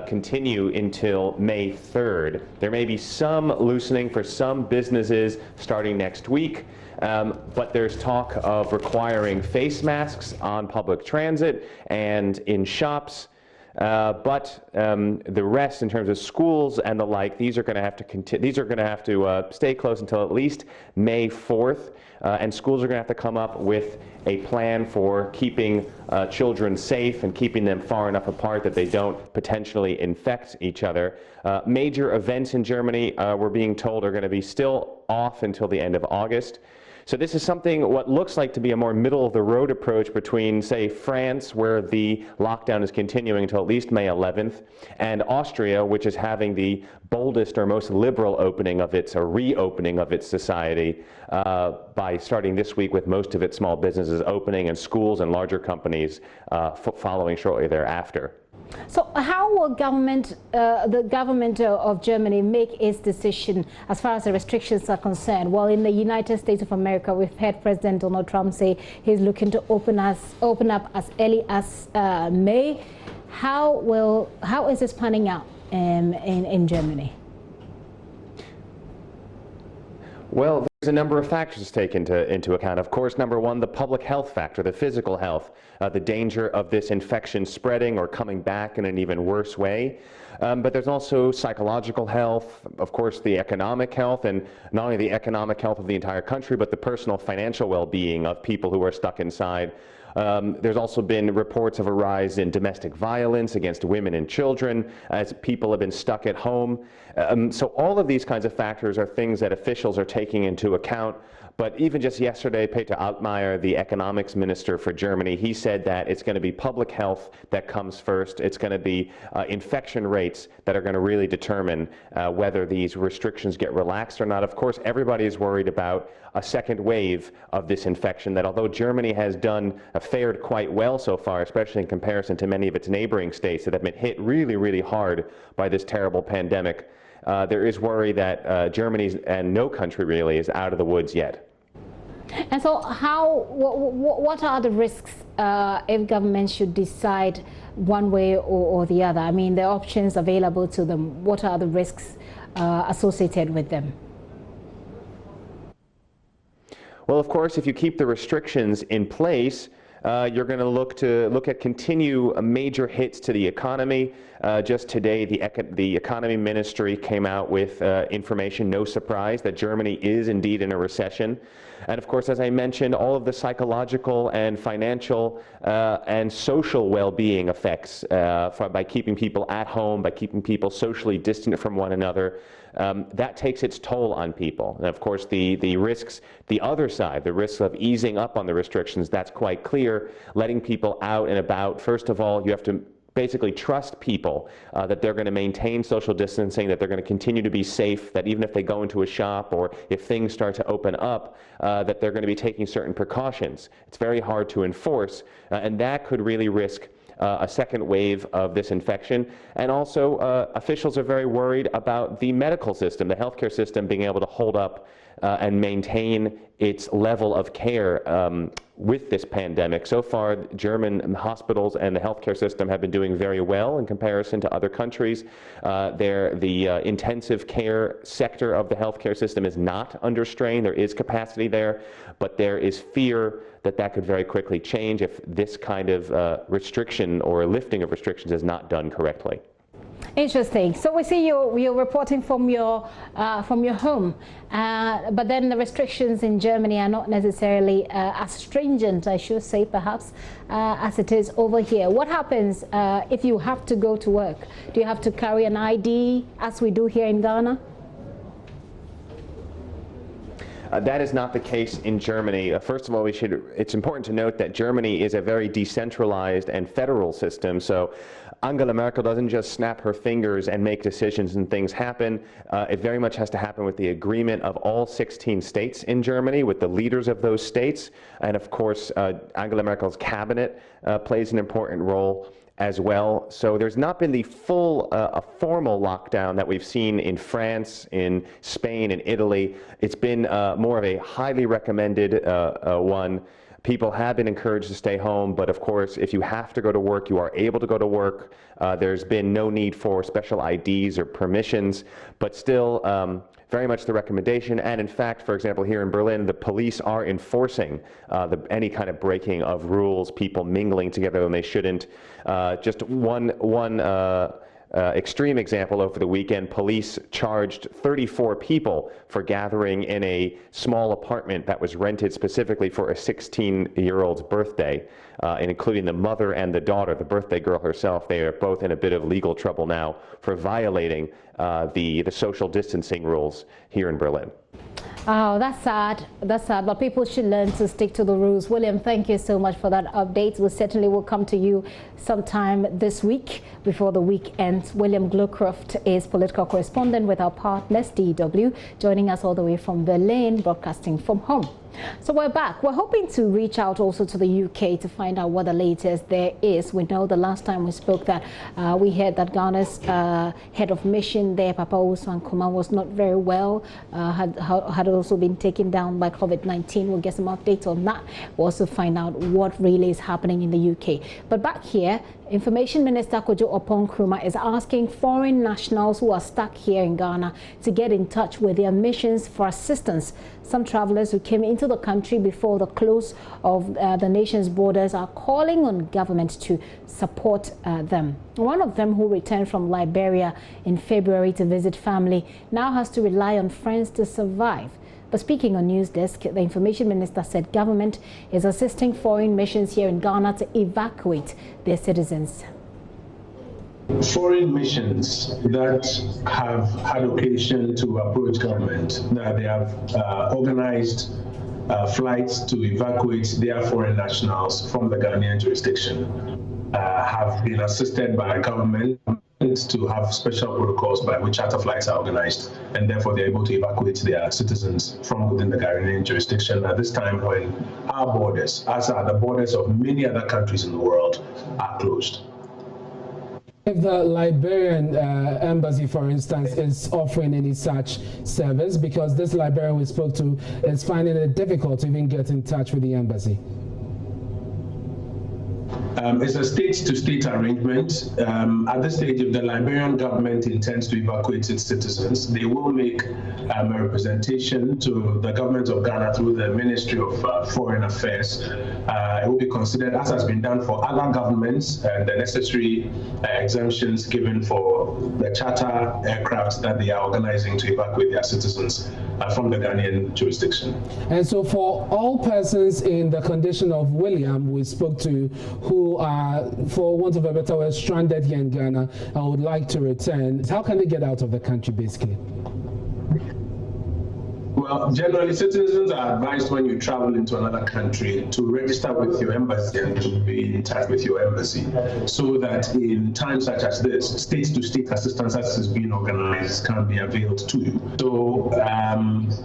continue until May 3rd. There may be some loosening for some businesses starting next week. But there's talk of requiring face masks on public transit and in shops. But the rest, in terms of schools and the like, these are going to have to These are going to have to stay closed until at least May 4th, and schools are going to have to come up with a plan for keeping children safe and keeping them far enough apart that they don't potentially infect each other. Major events in Germany, we're being told, are going to be still off until the end of August. So this is something, what looks like to be a more middle-of-the-road approach between, say, France, where the lockdown is continuing until at least May 11th, and Austria, which is having the boldest or most liberal opening of its, or reopening of its society by starting this week with most of its small businesses opening and schools and larger companies following shortly thereafter. So how will the government of Germany make its decision as far as the restrictions are concerned? Well, in the United States of America, we've heard President Donald Trump say he's looking to open up as early as May. How is this panning out in Germany? Well, there's a number of factors to take into account. Of course, number one, the public health factor, the physical health, the danger of this infection spreading or coming back in an even worse way. But there's also psychological health, of course, the economic health, and not only the economic health of the entire country, but the personal financial well-being of people who are stuck inside. There's also been reports of a rise in domestic violence against women and children as people have been stuck at home. So all of these kinds of factors are things that officials are taking into account. But even just yesterday, Peter Altmaier, the economics minister for Germany, he said that it's going to be public health that comes first. It's going to be infection rates that are going to really determine whether these restrictions get relaxed or not. Of course, everybody is worried about a second wave of this infection, that although Germany has fared quite well so far, especially in comparison to many of its neighboring states that have been hit really, really hard by this terrible pandemic, there is worry that Germany, and no country really, is out of the woods yet. And so what are the risks if governments should decide one way or the other? I mean, the options available to them, what are the risks associated with them? Well, of course, if you keep the restrictions in place, you're going to look at continue major hits to the economy. Just today, the economy ministry came out with information, no surprise, that Germany is indeed in a recession. And of course, as I mentioned, all of the psychological and financial and social well-being effects by keeping people at home, by keeping people socially distant from one another, that takes its toll on people. And of course, the risks, the other side, the risks of easing up on the restrictions, that's quite clear. Letting people out and about, first of all, you have to basically trust people that they're going to maintain social distancing, that they're going to continue to be safe, that even if they go into a shop or if things start to open up, that they're going to be taking certain precautions. It's very hard to enforce, and that could really risk a second wave of this infection. And also, officials are very worried about the medical system, the healthcare system being able to hold up and maintain its level of care with this pandemic. So far, German hospitals and the healthcare system have been doing very well in comparison to other countries. The intensive care sector of the healthcare system is not under strain. There is capacity there, but there is fear that that could very quickly change if this kind of restriction or lifting of restrictions is not done correctly. Interesting. So we see you're reporting from your home, but then the restrictions in Germany are not necessarily as stringent, I should say, perhaps, as it is over here. What happens if you have to go to work? Do you have to carry an ID, as we do here in Ghana? That is not the case in Germany. First of all, it's important to note that Germany is a very decentralized and federal system. So Angela Merkel doesn't just snap her fingers and make decisions and things happen. It very much has to happen with the agreement of all 16 states in Germany, with the leaders of those states. And of course, Angela Merkel's cabinet plays an important role as well. So there's not been the full a formal lockdown that we've seen in France, in Spain, and Italy. It's been more of a highly recommended one. People have been encouraged to stay home, but of course, if you have to go to work, you are able to go to work. There's been no need for special IDs or permissions, but still very much the recommendation. And in fact, for example, here in Berlin, the police are enforcing any kind of breaking of rules, people mingling together when they shouldn't. Just one extreme example: over the weekend, police charged 34 people for gathering in a small apartment that was rented specifically for a 16-year-old's birthday, including the mother and the daughter, the birthday girl herself. They are both in a bit of legal trouble now for violating the social distancing rules here in Berlin. Oh, that's sad. That's sad. But people should learn to stick to the rules. William, thank you so much for that update. We certainly will come to you sometime this week before the week ends. William Glowcroft is political correspondent with our partners, DW, joining us all the way from Berlin, broadcasting from home. So we're back. We're hoping to reach out also to the UK to find out what the latest there is. We know the last time we spoke that we heard that Ghana's head of mission there, Papa Owusu-Ankrumah, was not very well, had also been taken down by COVID-19. We'll get some updates on that. We'll also find out what really is happening in the UK. But back here, Information Minister Kojo Oppong-Nkrumah is asking foreign nationals who are stuck here in Ghana to get in touch with their missions for assistance. Some travelers who came into the country before the close of the nation's borders are calling on government to support them. One of them, who returned from Liberia in February to visit family, now has to rely on friends to survive. But speaking on News Desk, the Information Minister said government is assisting foreign missions here in Ghana to evacuate their citizens. Foreign missions that have had occasion to approach government, that they have organized flights to evacuate their foreign nationals from the Ghanaian jurisdiction, have been assisted by government to have special protocols by which charter flights are organized, and therefore they're able to evacuate their citizens from within the Ghanaian jurisdiction at this time when our borders, as are the borders of many other countries in the world, are closed. If the Liberian embassy, for instance, is offering any such service, because this Liberian we spoke to is finding it difficult to even get in touch with the embassy. It's a state-to-state arrangement. At this stage, if the Liberian government intends to evacuate its citizens, they will make a representation to the government of Ghana through the Ministry of Foreign Affairs. It will be considered, as has been done for other governments, and the necessary exemptions given for the charter aircraft that they are organizing to evacuate their citizens from the Ghanaian jurisdiction. And so for all persons in the condition of William we spoke to, who are, for want of a better word, stranded here in Ghana and would like to return, how can they get out of the country, basically? Well, generally, citizens are advised when you travel into another country to register with your embassy and to be in touch with your embassy, so that in times such as this, state-to-state assistance as is being organized can be availed to you. So,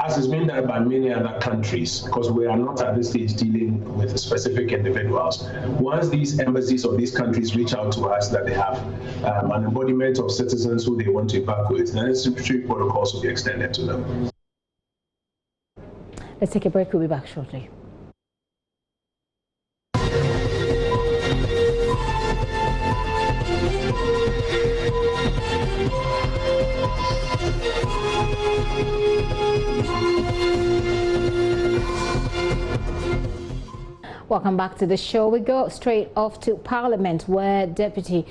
as is being done by many other countries, because we are not at this stage dealing with specific individuals, once these embassies of these countries reach out to us that they have an embodiment of citizens who they want to evacuate, then necessary protocols will be extended to them. Let's take a break. We'll be back shortly. Welcome back to the show. We go straight off to Parliament, where Deputy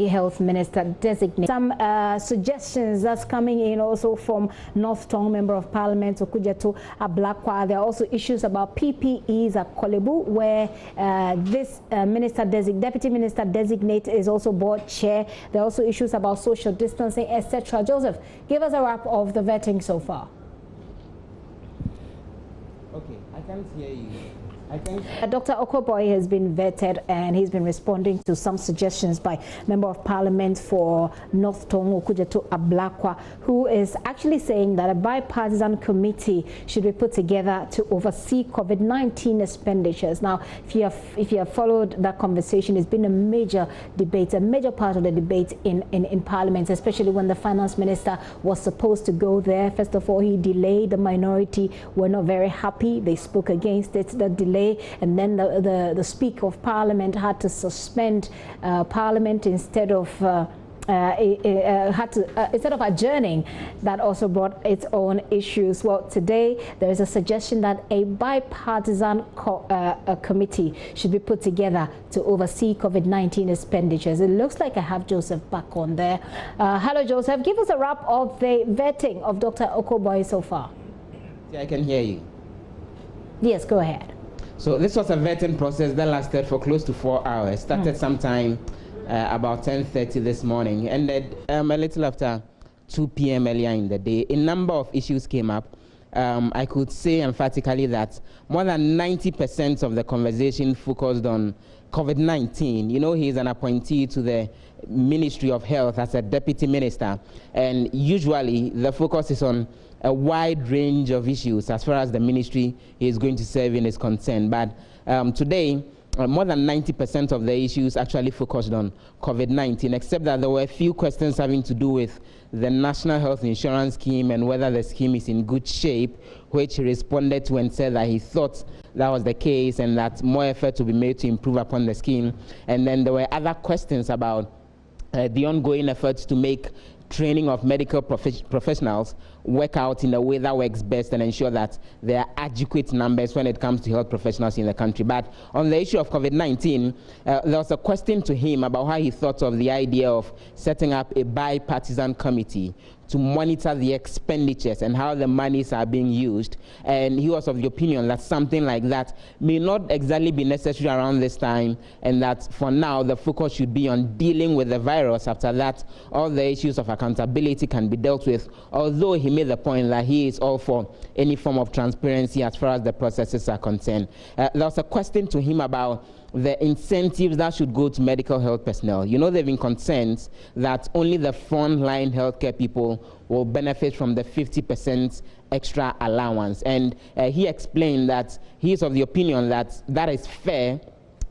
Health Minister designate some suggestions that's coming in also from North Tongue Member of Parliament Okujeto Ablakwa. There are also issues about PPEs at Kolebu, where this Deputy Minister designate is also board chair. There are also issues about social distancing, etc. Joseph, give us a wrap of the vetting so far. Okay, I can't hear you. Dr. Okoboy has been vetted, and he's been responding to some suggestions by Member of Parliament for North Tongue Okujeto Ablakwa, who is actually saying that a bipartisan committee should be put together to oversee COVID-19 expenditures. Now, if you have followed that conversation, it's been a major debate, a major part of the debate in Parliament, especially when the Finance Minister was supposed to go there. First of all, he delayed. The minority were not very happy. They spoke against it. The delay delay, and then the Speaker of Parliament had to suspend Parliament instead of instead of adjourning. That also brought its own issues. Well, today there is a suggestion that a bipartisan committee should be put together to oversee COVID-19 expenditures. It looks like I have Joseph back on there. Hello, Joseph. Give us a wrap of the vetting of Dr. Okoboy so far. Yeah, I can hear you. Yes, go ahead. So this was a vetting process that lasted for close to 4 hours. Started sometime about 10:30 this morning, ended a little after 2 p.m. earlier in the day. A number of issues came up. I could say emphatically that more than 90% of the conversation focused on COVID-19. You know, he is an appointee to the Ministry of Health as a deputy minister, and usually the focus is on a wide range of issues as far as the ministry he is going to serve in is concerned. But today, more than 90% of the issues actually focused on COVID-19, except that there were a few questions having to do with the National Health Insurance Scheme and whether the scheme is in good shape, which he responded to and said that he thought that was the case and that more effort to be made to improve upon the scheme. And then there were other questions about the ongoing efforts to make training of medical professionals work out in a way that works best and ensure that there are adequate numbers when it comes to health professionals in the country. But on the issue of COVID-19, there was a question to him about how he thought of the idea of setting up a bipartisan committee to monitor the expenditures and how the monies are being used. And he was of the opinion that something like that may not exactly be necessary around this time, and that for now the focus should be on dealing with the virus. After that, all the issues of accountability can be dealt with, although he made the point that he is all for any form of transparency as far as the processes are concerned. There was a question to him about the incentives that should go to medical health personnel. You know, there have been concerns that only the frontline healthcare people will benefit from the 50% extra allowance. And he explained that he is of the opinion that that is fair.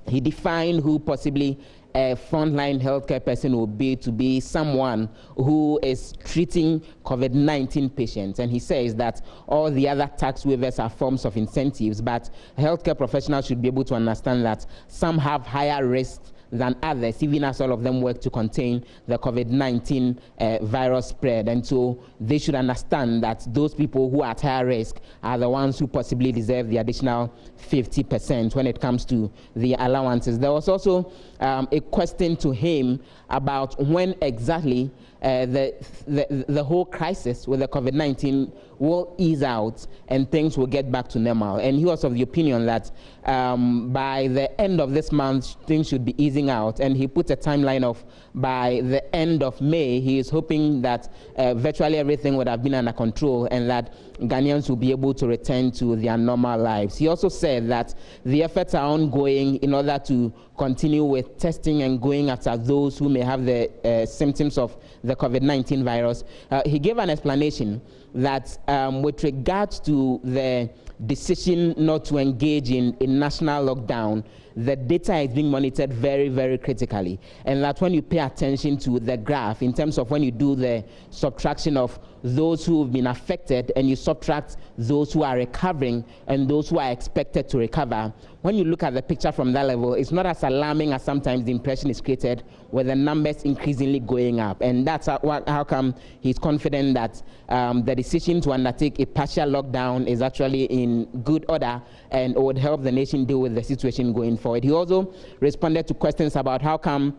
He defined who possibly a frontline healthcare person will be to be someone who is treating COVID-19 patients. And he says that all the other tax waivers are forms of incentives, but healthcare professionals should be able to understand that some have higher risks than others, even as all of them work to contain the COVID-19 virus spread. And so they should understand that those people who are at higher risk are the ones who possibly deserve the additional 50% when it comes to the allowances. There was also a question to him about when exactly the whole crisis with the COVID-19 will ease out and things will get back to normal. And he was of the opinion that by the end of this month, things should be easing out. And he put a timeline of by the end of May, he is hoping that virtually everything would have been under control and that Ghanaians will be able to return to their normal lives. He also said that the efforts are ongoing in order to continue with testing and going after those who may have the symptoms of the COVID-19 virus. He gave an explanation that with regards to the decision not to engage in a national lockdown, the data is being monitored very, very critically. And that when you pay attention to the graph, in terms of when you do the subtraction of those who have been affected and you subtract those who are recovering and those who are expected to recover, when you look at the picture from that level, it's not as alarming as sometimes the impression is created, with the numbers increasingly going up. And that's how come he's confident that the decision to undertake a partial lockdown is actually in good order and would help the nation deal with the situation going forward. He also responded to questions about how come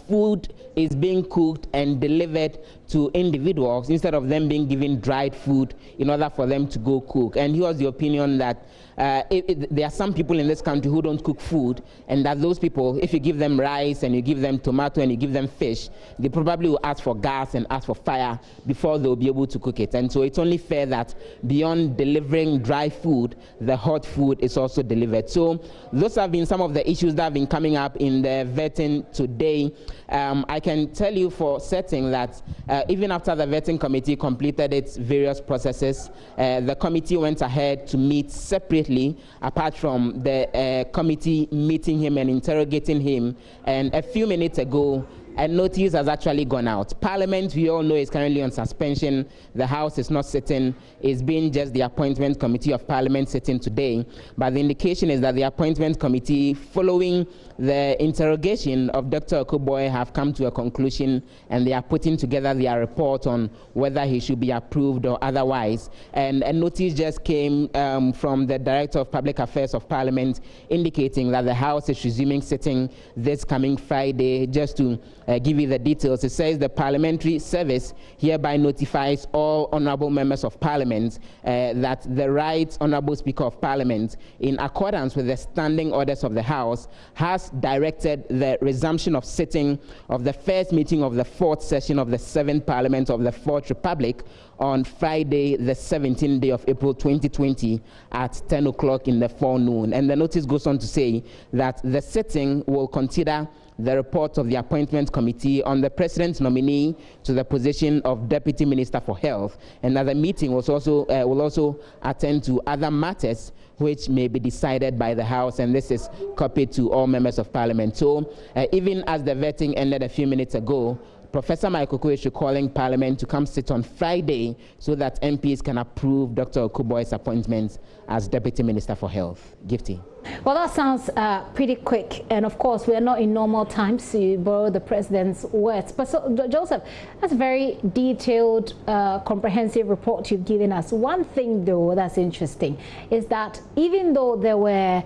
food is being cooked and delivered to individuals instead of them being given dried food in order for them to go cook. And he was the opinion that there are some people in this country who don't cook food, and that those people, if you give them rice and you give them tomato and you give them fish, they probably will ask for gas and ask for fire before they'll be able to cook it. And so it's only fair that beyond delivering dry food, the hot food is also delivered. So those have been some of the issues that have been coming up in the vetting today. I can tell you for certain that even after the vetting committee completed its various processes, the committee went ahead to meet separately, apart from the committee meeting him and interrogating him. And a few minutes ago, a notice has actually gone out. Parliament, we all know, is currently on suspension. The House is not sitting. It's been just the Appointment Committee of Parliament sitting today. But the indication is that the Appointment Committee, following the interrogation of Dr. Okuboy, have come to a conclusion, and they are putting together their report on whether he should be approved or otherwise. And a notice just came from the Director of Public Affairs of Parliament indicating that the House is resuming sitting this coming Friday. Just to give you the details, it says the Parliamentary Service hereby notifies all honourable members of Parliament that the Right Honourable Speaker of Parliament, in accordance with the standing orders of the House, has directed the resumption of sitting of the first meeting of the fourth session of the 7th Parliament of the Fourth Republic on Friday, the 17th day of April 2020 at 10 o'clock in the forenoon. And the notice goes on to say that the sitting will consider the report of the Appointment Committee on the President's nominee to the position of Deputy Minister for Health, and that the meeting will also attend to other matters which may be decided by the House, and this is copied to all members of Parliament. So even as the vetting ended a few minutes ago, Professor Michael Okoye is recalling Parliament to come sit on Friday so that MPs can approve Dr. Okuboy's appointment as Deputy Minister for Health. Gifty. Well, that sounds pretty quick, and of course we are not in normal times, to borrow the President's words. But so, Joseph, that's a very detailed, comprehensive report you've given us. One thing though that's interesting is that even though there was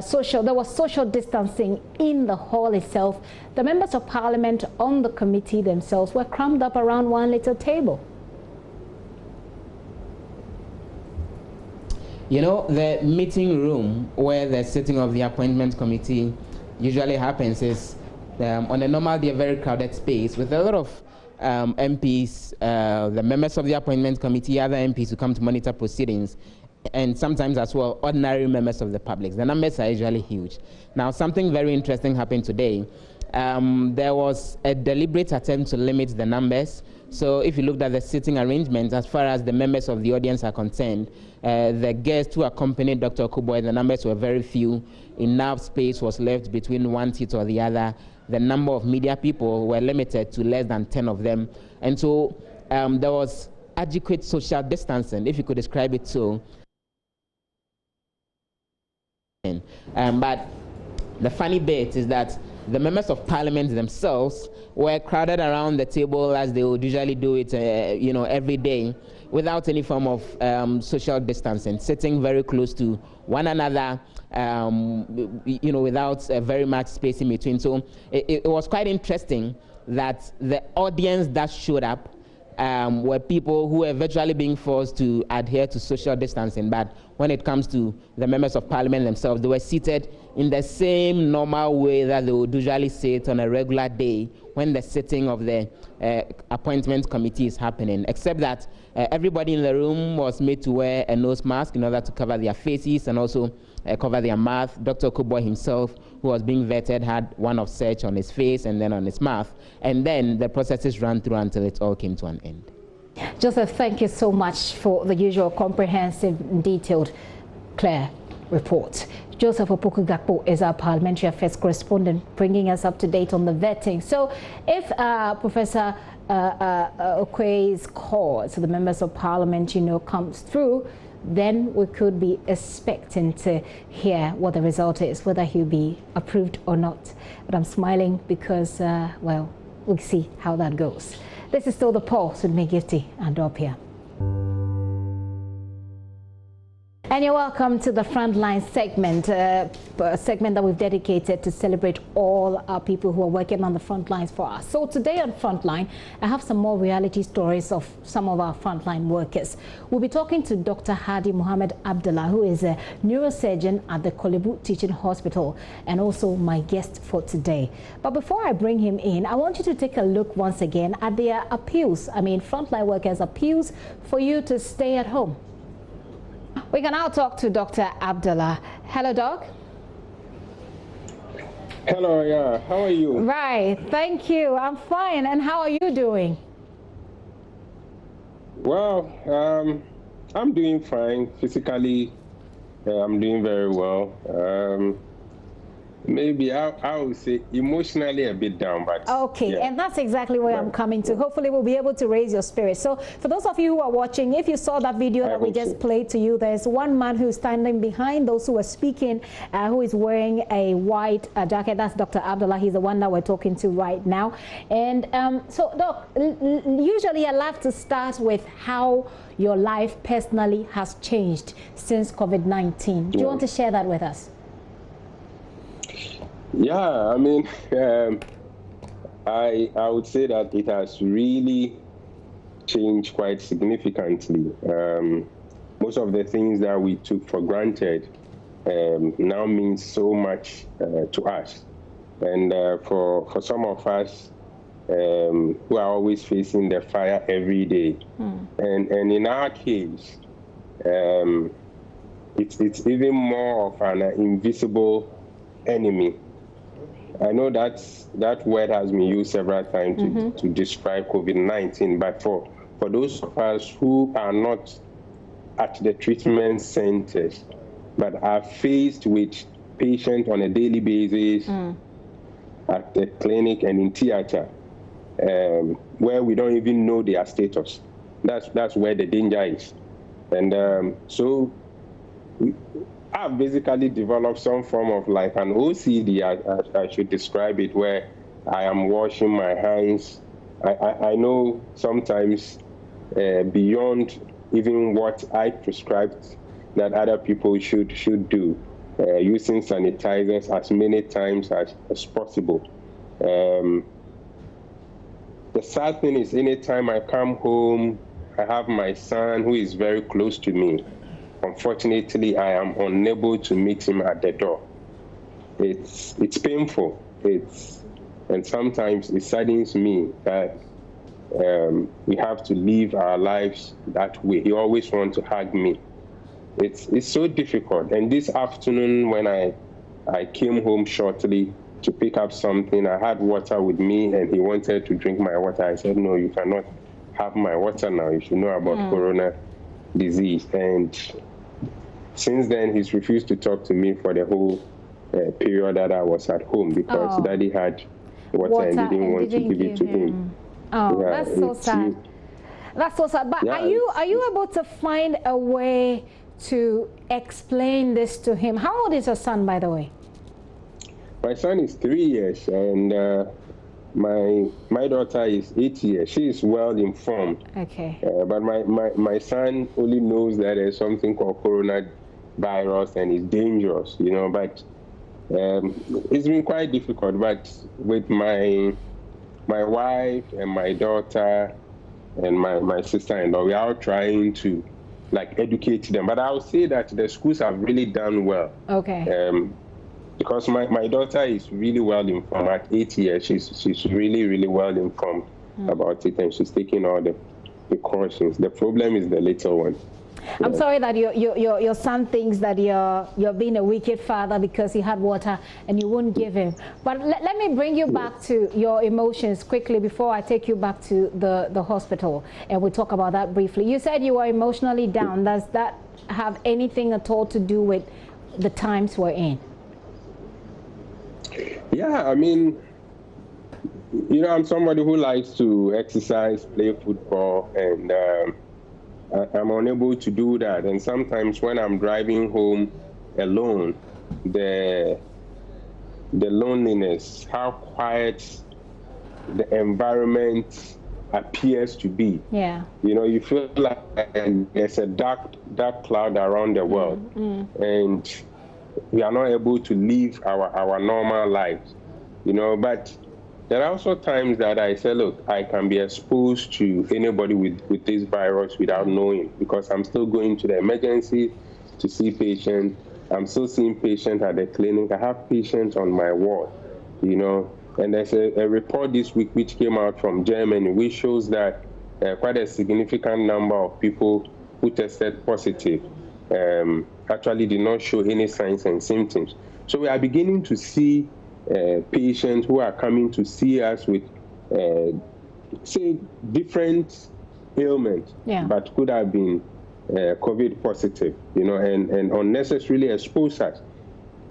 social distancing in the hall itself, the members of Parliament on the committee themselves were crammed up around one little table. You know, the meeting room where the sitting of the Appointment Committee usually happens is on a normal day, a very crowded space with a lot of MPs, the members of the Appointment Committee, other MPs who come to monitor proceedings, and sometimes as well ordinary members of the public. The numbers are usually huge. Now, something very interesting happened today. There was a deliberate attempt to limit the numbers. So if you looked at the sitting arrangement, as far as the members of the audience are concerned, the guests who accompanied Dr. Okuboy, the numbers were very few. Enough space was left between one seat or the other. The number of media people were limited to less than 10 of them. And so there was adequate social distancing, if you could describe it so. But the funny bit is that the members of Parliament themselves were crowded around the table as they would usually do it, every day, without any form of social distancing, sitting very close to one another, without very much space in between. So it was quite interesting that the audience that showed up were people who were virtually being forced to adhere to social distancing. But when it comes to the members of Parliament themselves, they were seated in the same normal way that they would usually sit on a regular day when the sitting of the Appointment Committee is happening, except that everybody in the room was made to wear a nose mask in order to cover their faces and also cover their mouth. Dr. Okuboy himself, who was being vetted, had one of such on his face and then on his mouth. And then the processes ran through until it all came to an end. Joseph, thank you so much for the usual comprehensive, detailed, clear report. Joseph Opoku-Gakpo is our parliamentary affairs correspondent, bringing us up to date on the vetting. So if Professor Okoye's call to the members of Parliament, comes through, then we could be expecting to hear what the result is, whether he'll be approved or not. But I'm smiling because, we'll see how that goes. This is still The Pulse with me, Gifty, and up here. And you're welcome to the Frontline segment, a segment that we've dedicated to celebrate all our people who are working on the front lines for us. So today on Frontline, I have some more reality stories of some of our frontline workers. We'll be talking to Dr. Hadi Mohammed Abdullah, who is a neurosurgeon at the Kolebu Teaching Hospital, and also my guest for today. But before I bring him in, I want you to take a look once again at their appeals. Frontline workers' appeals for you to stay at home. We can now talk to Dr. Abdullah. Hello, Doc. Hello, yeah. How are you? Right. Thank you. I'm fine. And how are you doing? Well, I'm doing fine. Physically, I'm doing very well. Maybe I would say emotionally a bit down, but okay, yeah. And that's exactly where I'm coming to. Hopefully we'll be able to raise your spirit. So for those of you who are watching, if you saw that video that we just played to you, there's one man who's standing behind those who are speaking, who is wearing a white jacket. That's Dr. Abdullah. He's the one that we're talking to right now. And so Doc, usually I love to start with how your life personally has changed since COVID-19. Do you want to share that with us? Yeah, I mean, I would say that it has really changed quite significantly. Most of the things that we took for granted now means so much to us. And for some of us who are always facing the fire every day, and in our case, it's even more of an invisible enemy. I know that word has been used several times to describe COVID-19, but for those of us who are not at the treatment centers, but are faced with patients on a daily basis at the clinic and in theater, where we don't even know their status, that's where the danger is. And so I've basically developed some form of like an OCD, I should describe it, where I am washing my hands. I know sometimes beyond even what I prescribed that other people should do, using sanitizers as many times as possible. The sad thing is, anytime I come home, I have my son who is very close to me. Unfortunately, I am unable to meet him at the door. It's painful. And sometimes it saddens me that we have to live our lives that way. He always wants to hug me. It's so difficult. And this afternoon, when I came home shortly to pick up something, I had water with me, and he wanted to drink my water. I said, no, you cannot have my water now. You should know about corona disease. And since then, he's refused to talk to me for the whole period that I was at home, because Daddy had water and didn't want to give it to him. Oh, yeah, that's so sad. That's so sad. But are you able to find a way to explain this to him? How old is your son, by the way? My son is 3 years, and my daughter is 8 years. She is well informed. Okay. But my son only knows that there's something called coronavirus and it's dangerous, you know. But it's been quite difficult. But with my wife and my daughter and my sister-in-law, we are trying to like educate them. But I would say that the schools have really done well. Okay. Because my daughter is really well informed. At 8 years, she's really well informed about it, and she's taking all the precautions. The problem is the little one. I'm sorry that your son thinks that you're being a wicked father because he had water and you won't give him. But let me bring you back to your emotions quickly before I take you back to the hospital, and we'll talk about that briefly. You said you were emotionally down. Does that have anything at all to do with the times we're in? Yeah, I mean, you know, I'm somebody who likes to exercise, play football, and I'm unable to do that. And sometimes when I'm driving home alone, the loneliness, how quiet the environment appears to be. Yeah. You know, you feel like there's a dark cloud around the world, and we are not able to live our normal lives, you know. But there are also times that I say, look, I can be exposed to anybody with this virus without knowing, because I'm still going to the emergency to see patients. I'm still seeing patients at the clinic. I have patients on my ward, you know. And there's a report this week which came out from Germany, which shows that quite a significant number of people who tested positive actually did not show any signs and symptoms. So we are beginning to see patients who are coming to see us with, say, different ailments, but could have been COVID positive, you know, and unnecessarily expose us.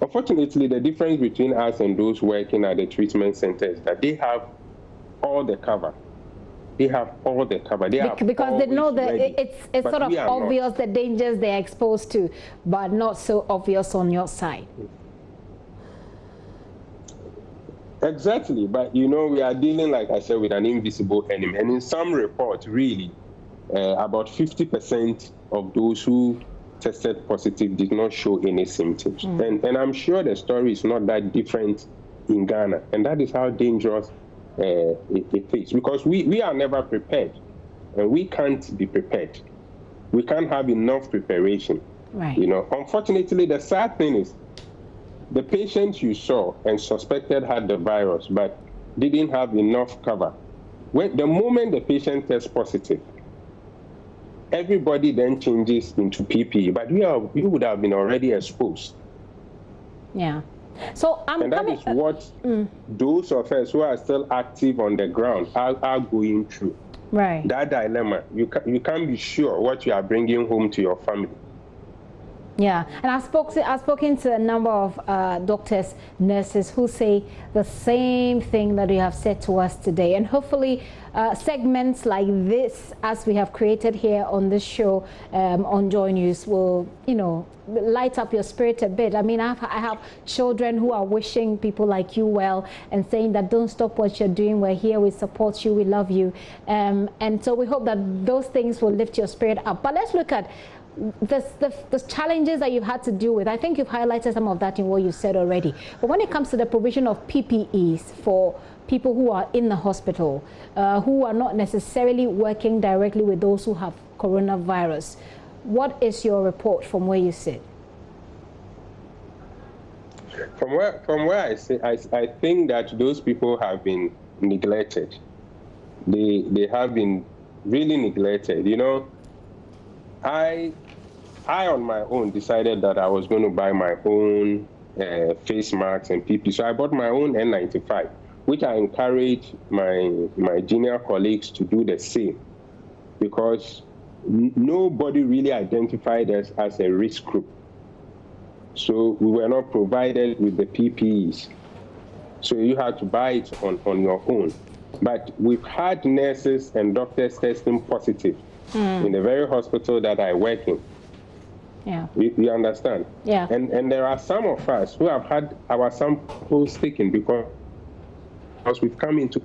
Unfortunately, the difference between us and those working at the treatment centers is that they have all the cover. They have all the cover. Because they know that it's sort of obvious the dangers they're exposed to, but not so obvious on your side. Exactly, but you know, we are dealing, like I said, with an invisible enemy. And in some reports, really, about 50% of those who tested positive did not show any symptoms. And I'm sure the story is not that different in Ghana. And that is how dangerous it is. Because we are never prepared. And we can't be prepared. We can't have enough preparation. Right. You know, unfortunately, the sad thing is, the patients you saw and suspected had the virus, but didn't have enough cover. The moment the patient tests positive, everybody then changes into PPE, but we would have been already exposed. Yeah. So and that is what those of us who are still active on the ground are going through. Right. That dilemma. You can't be sure what you are bringing home to your family. Yeah, and I've spoken to a number of doctors, nurses who say the same thing that you have said to us today. And hopefully segments like this, as we have created here on this show on Joy News, will, you know, light up your spirit a bit. I mean, I have children who are wishing people like you well and saying that don't stop what you're doing. We're here, we support you, we love you. And so we hope that those things will lift your spirit up. But let's look at the challenges that you've had to deal with. I think you've highlighted some of that in what you said already. But when it comes to the provision of PPEs for people who are in the hospital, who are not necessarily working directly with those who have coronavirus, what is your report from where you sit? From where I sit, I think that those people have been neglected. They have been really neglected. You know, I on my own decided that I was going to buy my own face masks and PPE. So I bought my own N95, which I encourage my junior colleagues to do the same, because nobody really identified us as a risk group. So we were not provided with the PPEs. So you had to buy it on your own. But we've had nurses and doctors testing positive in the very hospital that I work in. Yeah. You understand? Yeah. And there are some of us who have had our samples taken because we've come into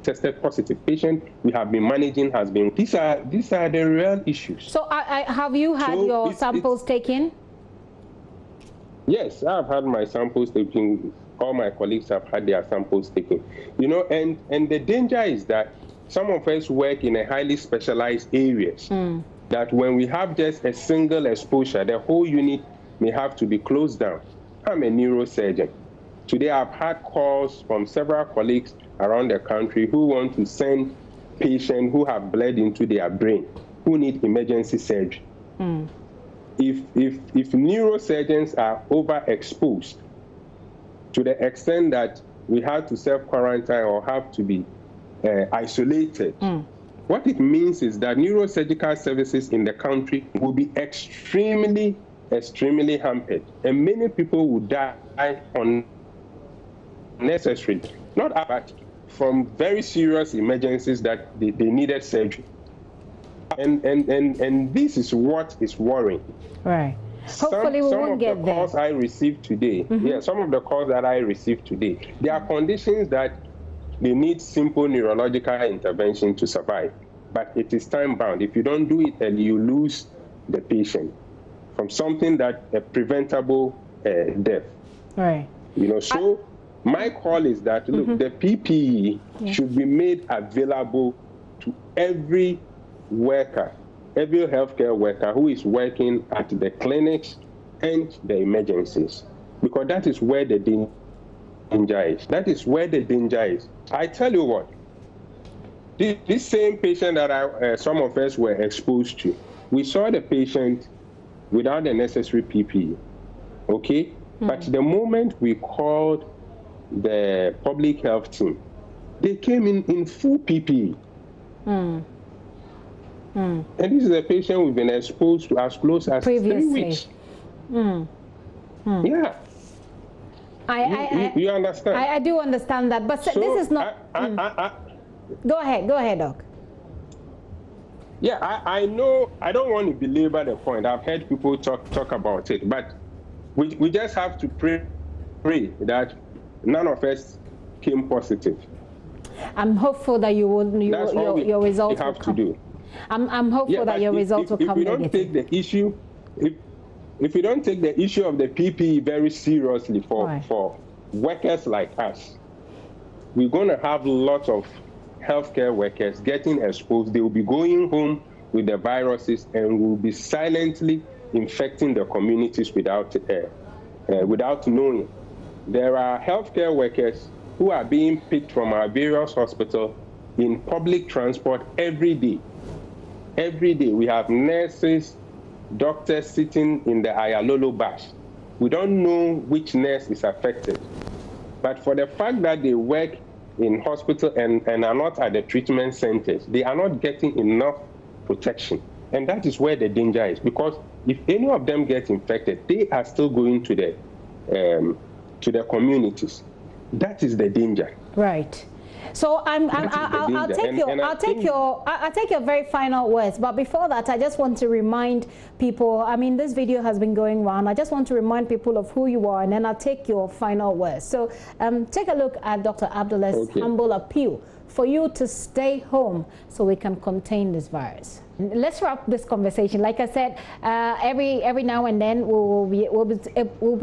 tested positive patient we have been managing has been. These are the real issues. So have you had your samples taken? Yes, I've had my samples taken. All my colleagues have had their samples taken. You know, and the danger is that some of us work in a highly specialized areas. That when we have just a single exposure, the whole unit may have to be closed down. I'm a neurosurgeon. Today I've had calls from several colleagues around the country who want to send patients who have bled into their brain, who need emergency surgery. If neurosurgeons are overexposed to the extent that we have to self-quarantine or have to be isolated, what it means is that neurosurgical services in the country will be extremely, extremely hampered. And many people will die unnecessarily, not about from very serious emergencies that they needed surgery. And this is what is worrying. Right. Hopefully we won't get there. Some of the calls I received today, some of the calls that I received today, there are conditions that they need simple neurological intervention to survive. But it is time bound. If you don't do it early, you lose the patient from something that a preventable death. Right. You know, so my call is that look, the PPE should be made available to every worker, every healthcare worker who is working at the clinics and the emergencies, because that is where the danger is. That is where the danger is. I tell you what, this same patient that some of us were exposed to, we saw the patient without the necessary PPE, okay? But the moment we called the public health team, they came in full PPE. And this is a patient we've been exposed to as close as 3 weeks. Yeah. You understand? I do understand that, but so this is not. Go ahead, Doc. Yeah, I know. I don't want to belabor the point. I've heard people talk about it, but we just have to pray that none of us came positive. I'm hopeful that your results will come. To do. I'm hopeful that your results will come. If we don't take the issue, if we don't take the issue of the PPE very seriously for workers like us, we're going to have lots of healthcare workers getting exposed. They will be going home with the viruses and will be silently infecting the communities without knowing. There are healthcare workers who are being picked from our various hospitals in public transport every day. Every day we have nurses, doctors sitting in the Ayalolo bus. We don't know which nurse is affected. But for the fact that they work in hospital and are not at the treatment centers, they are not getting enough protection. And that is where the danger is, because if any of them get infected, they are still going to the communities. That is the danger. Right. So I'll take your very final words. But before that, I just want to remind people. I mean, this video has been going around. I just want to remind people of who you are, and then I'll take your final words. So take a look at Dr. Abdullah's humble appeal for you to stay home so we can contain this virus. Let's wrap this conversation. Like I said, every now and then we'll be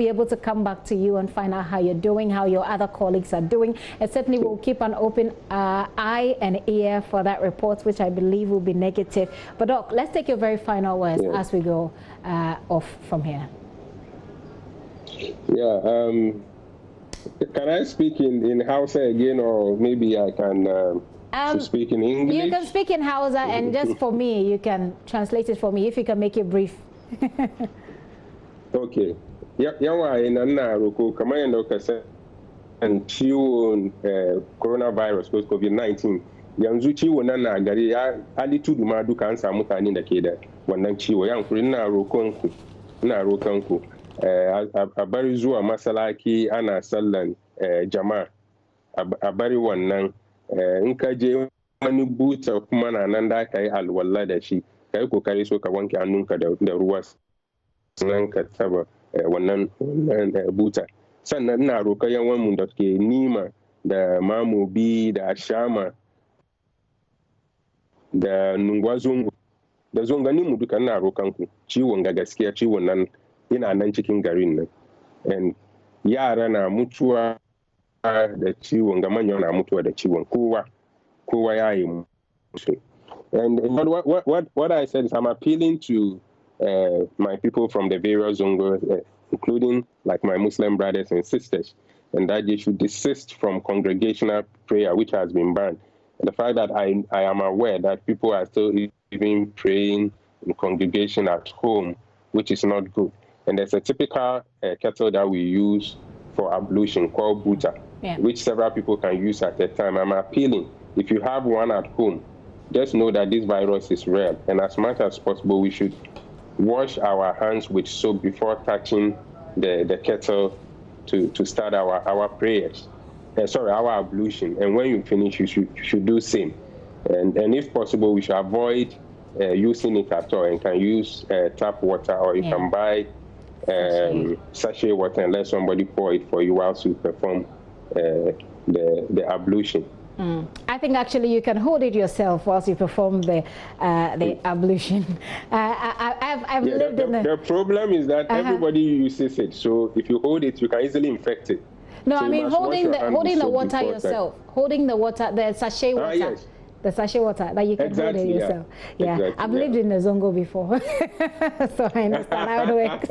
able to come back to you and find out how you're doing, how your other colleagues are doing, and certainly we'll keep an open eye and ear for that report, which I believe will be negative. But Doc, let's take your very final words as we go off from here. Yeah. Can I speak in Hausa again, or maybe I can speak in English? You can speak in Hausa, and just for me, you can translate it for me if you can make it brief. Okay. Yawa ina na roko kamar yadda ka san ciwon coronavirus ko COVID-19 yanzu ciwo nan na gari ya alitudu ma duka an samu mutane da ke da wannan ciwo yankuri ina roƙon ku a bari zuwa masalaki ana sallan jama'a a bari wannan in ka je wani buta kuma na nan da ka yi alwala da shi ka yi kokari so ka wanke hannunka da ruwa sannan ka taba wannan buta sannan ina roƙar yawanmu da ke nima da mamobi da ashama da nungwazungu da zonganinmu duka ina roƙon ku ciwon ga gaskiya ciwon nan ina nan cikin garin nan and yara na mutuwa da ciwon ga manya na mutuwa da ciwon kowa ya yi mutu. And what I said is I'm appealing to my people from the various zongos, including like my Muslim brothers and sisters, and that they should desist from congregational prayer, which has been banned. And the fact that I am aware that people are still even praying in congregation at home, which is not good. And there's a typical kettle that we use for ablution called buta, which several people can use at a time. I'm appealing, if you have one at home, just know that this virus is real. And as much as possible, we should wash our hands with soap before touching the kettle to start our prayers. Our ablution. And when you finish, you should do same. And if possible, we should avoid using it at all and can use tap water, or you can buy sachet water and let somebody pour it for you whilst you perform the ablution. I think actually you can hold it yourself whilst you perform the ablution. I've lived in the problem is that everybody uses it, so if you hold it, you can easily infect it. No, so I mean holding the water yourself, holding the water, the sachet water. Yes. The sachet water that you can hold it yourself. Yeah, exactly, I've lived in the Zongo before, so I understand how it works.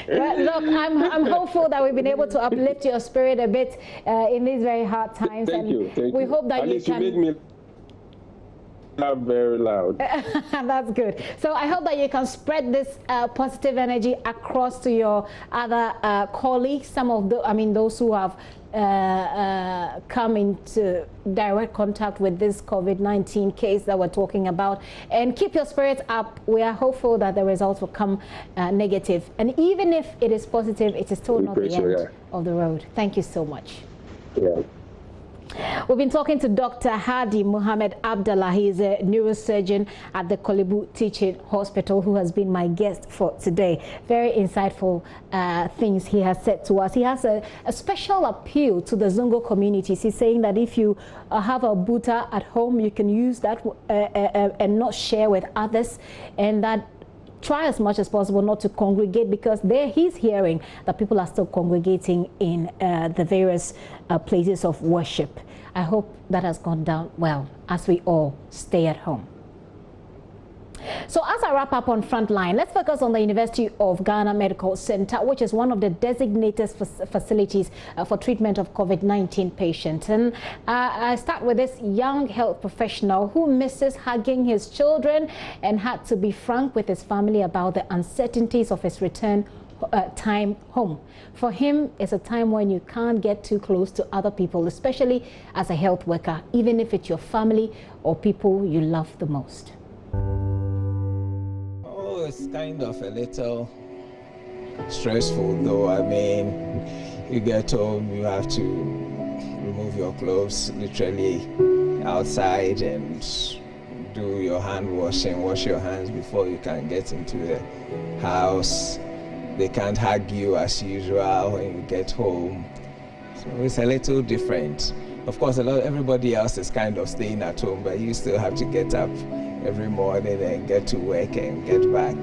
But look, I'm hopeful that we've been able to uplift your spirit a bit in these very hard times. Thank you. We hope that At you least can. You made me laugh very loud. That's good. So I hope that you can spread this positive energy across to your other colleagues. Some of those who have come into direct contact with this COVID-19 case that we're talking about. And keep your spirits up. We are hopeful that the results will come negative. And even if it is positive, it is still not the end of the road. Thank you so much. Yeah. We've been talking to Dr. Hadi Mohammed Abdallah. He is a neurosurgeon at the Kolebu Teaching Hospital, who has been my guest for today. Very insightful things he has said to us. He has a special appeal to the Zongo communities. He's saying that if you have a buta at home, you can use that and not share with others, and that try as much as possible not to congregate, because there he's hearing that people are still congregating in the various places of worship. I hope that has gone down well as we all stay at home. So as I wrap up on Frontline, let's focus on the University of Ghana Medical Center, which is one of the designated facilities for treatment of COVID-19 patients. And I start with this young health professional who misses hugging his children and had to be frank with his family about the uncertainties of his return time home. For him, it's a time when you can't get too close to other people, especially as a health worker, even if it's your family or people you love the most. It's kind of a little stressful, though. I mean, you get home, you have to remove your clothes literally outside and do your hand washing, wash your hands before you can get into the house. They can't hug you as usual when you get home. So it's a little different. Of course, everybody else is kind of staying at home, but you still have to get up every morning and get to work and get back.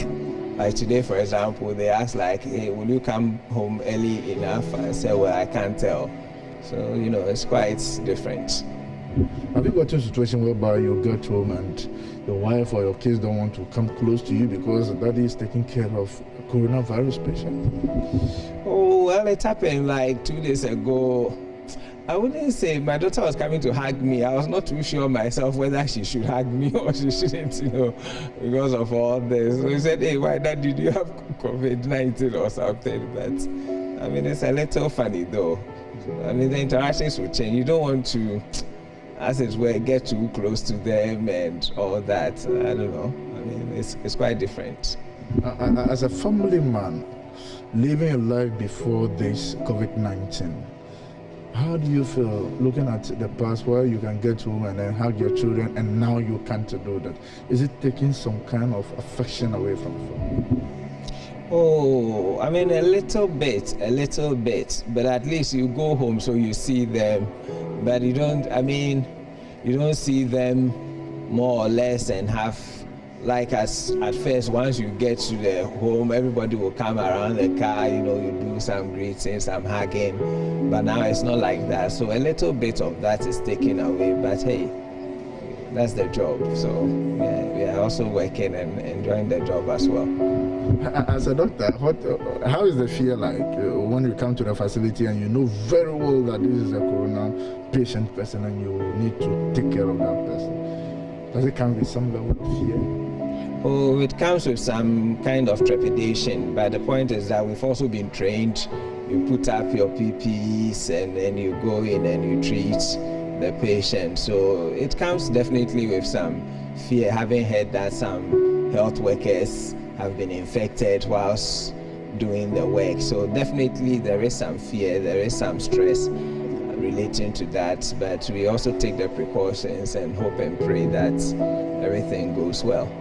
Like today, for example, they asked like, hey, will you come home early enough? I said, well, I can't tell. So, you know, it's quite different. Have you got to a situation whereby you get home and your wife or your kids don't want to come close to you because daddy is taking care of a coronavirus patient? Oh, well, it happened like 2 days ago. I wouldn't say my daughter was coming to hug me. I was not too sure myself whether she should hug me or she shouldn't, you know, because of all this. So he said, hey, why not? Did you have COVID-19 or something? But, I mean, it's a little funny, though. I mean, the interactions will change. You don't want to, as it were, get too close to them and all that. I don't know. I mean, it's quite different. As a family man, living your life before this COVID-19, how do you feel looking at the past where you can get home and then hug your children and now you can't do that? Is it taking some kind of affection away from you? Oh, I mean, a little bit, but at least you go home so you see them, but you don't, I mean, you don't see them more or less and have, like as at first, once you get to the home, everybody will come around the car, you know, you do some greeting, some hugging, but now it's not like that. So a little bit of that is taken away, but hey, that's the job. So yeah, we are also working and enjoying the job as well. As a doctor, how is the fear like when you come to the facility and you know very well that this is a corona patient person and you need to take care of that person? Does it come with some level of fear? Oh, it comes with some kind of trepidation, but the point is that we've also been trained. You put up your PPEs and then you go in and you treat the patient. So it comes definitely with some fear, having heard that some health workers have been infected whilst doing the work. So definitely there is some fear, there is some stress relating to that, but we also take the precautions and hope and pray that everything goes well.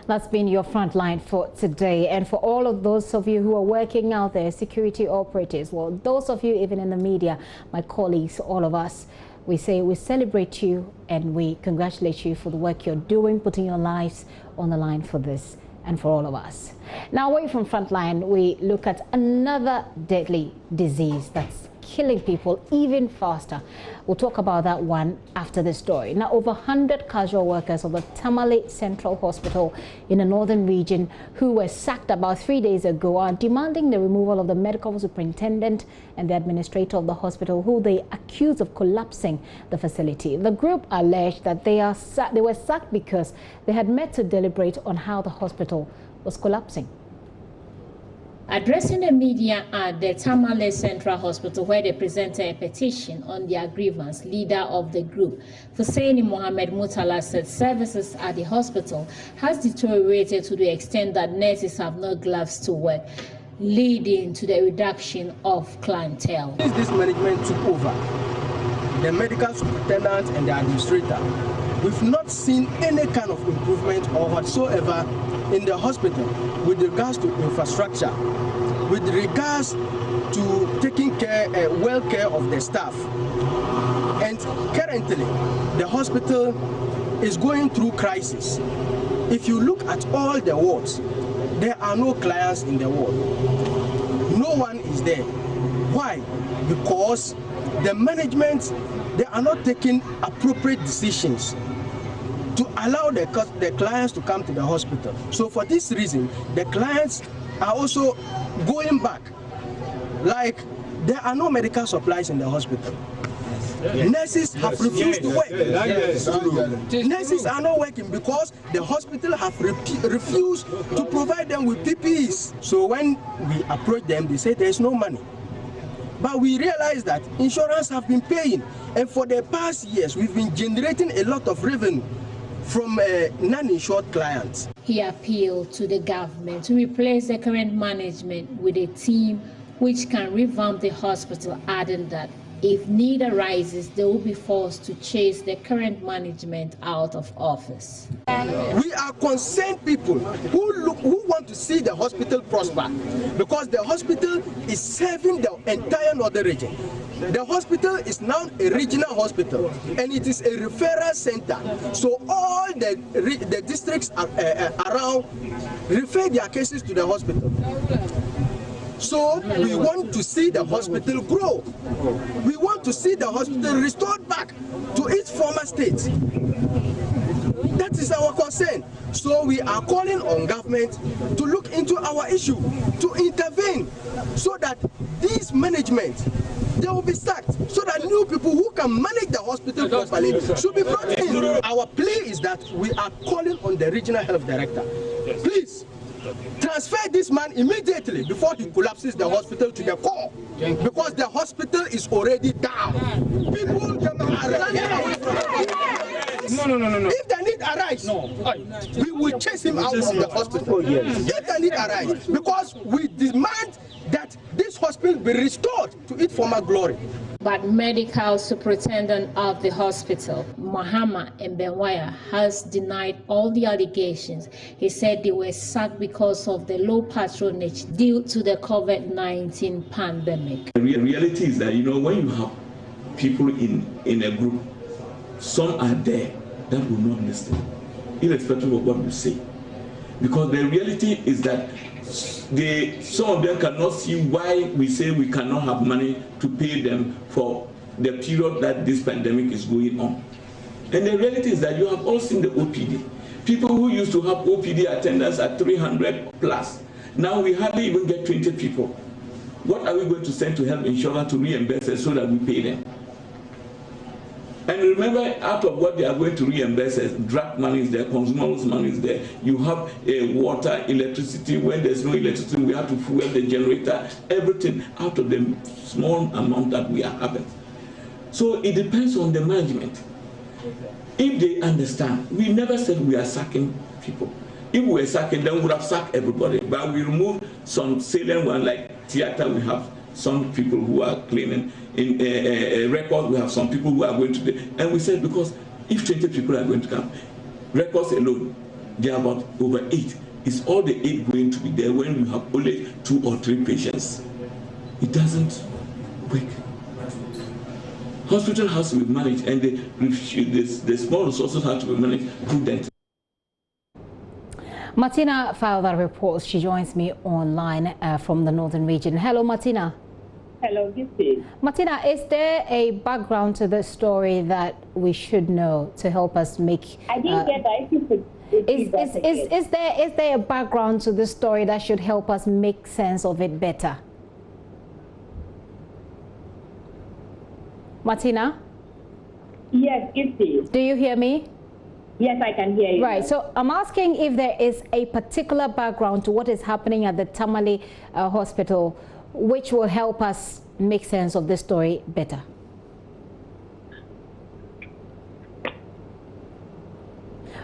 That's been your front line for today. And for all of those of you who are working out there, security operatives, well, those of you even in the media, my colleagues, all of us, we say we celebrate you and we congratulate you for the work you're doing, putting your lives on the line for this and for all of us. Now, away from Frontline, we look at another deadly disease that's killing people even faster. We'll talk about that one after the story. Now, over 100 casual workers of the Tamale Central Hospital in the northern region who were sacked about 3 days ago are demanding the removal of the medical superintendent and the administrator of the hospital, who they accuse of collapsing the facility. The group alleged that they were sacked because they had met to deliberate on how the hospital was collapsing. Addressing the media at the Tamale Central Hospital, where they presented a petition on their grievance, leader of the group, Hussein Mohammed Mutala, said services at the hospital has deteriorated to the extent that nurses have no gloves to wear, leading to the reduction of clientele. Since this management took over, the medical superintendent and the administrator, we've not seen any kind of improvement or whatsoever in the hospital with regards to infrastructure, with regards to taking care, well care of the staff. And currently, the hospital is going through crisis. If you look at all the wards, there are no clients in the ward. No one is there. Why? Because the management, they are not taking appropriate decisions to allow the clients to come to the hospital. So for this reason, the clients are also going back. Like, there are no medical supplies in the hospital. Yes. Nurses have refused to work. Nurses are not working because the hospital have refused to provide them with PPEs. So when we approach them, they say there's no money. But we realize that insurance have been paying, and for the past years, we've been generating a lot of revenue from non-insured clients. He appealed to the government to replace the current management with a team which can revamp the hospital, adding that if need arises, they will be forced to chase the current management out of office. We are concerned people who want to see the hospital prosper, because the hospital is serving the entire northern region. The hospital is now a regional hospital, and it is a referral center. So all the districts around refer their cases to the hospital. So we want to see the hospital grow. We want to see the hospital restored back to its former state. That is our concern. So we are calling on government to look into our issue, to intervene, so that this management, they will be sacked, so that new people who can manage the hospital properly should be brought in. Our plea is that we are calling on the regional health director. Please, transfer this man immediately before he collapses the hospital to the core, because the hospital is already down. People can No. If the need arise, we will chase him out of the hospital. If the need arise, because we demand that this hospital be restored to its former glory. But medical superintendent of the hospital, Muhammad Mbenwaya, has denied all the allegations. He said they were sacked because of the low patronage due to the COVID-19 pandemic. The reality is that, when you have people in a group, some are there that will not listen, irrespective of what you say. Because the reality is that some of them cannot see why we say we cannot have money to pay them for the period that this pandemic is going on. And the reality is that you have all seen the OPD. People who used to have OPD attendance at 300 plus. Now we hardly even get 20 people. What are we going to send to health insurance to reimburse us so that we pay them? And remember, out of what they are going to reimburse us, drug money is there, consumables money is there. You have water, electricity. When there's no electricity, we have to fuel the generator, everything out of the small amount that we are having. So it depends on the management. If they understand, we never said we are sacking people. If we were sacking, then we would have sacked everybody. But we remove some salient one, like theater, we have some people who are claiming. In records, we have some people who are going to do, and we said, because if 20 people are going to come, records alone, they are about over 8. Is all the 8 going to be there when you have only 2 or 3 patients? It doesn't work. Hospital has to be managed, and the small resources have to be managed prudently. Martina Fowler reports. She joins me online from the northern region. Hello, Martina. Hello, Gissy. Martina, is there a background to the story that we should know to help us make? I didn't get that. Is there a background to the story that should help us make sense of it better? Martina? Yes, Gissy. Do you hear me? Yes, I can hear you. Right, so I'm asking if there is a particular background to what is happening at the Tamale hospital, which will help us make sense of this story better.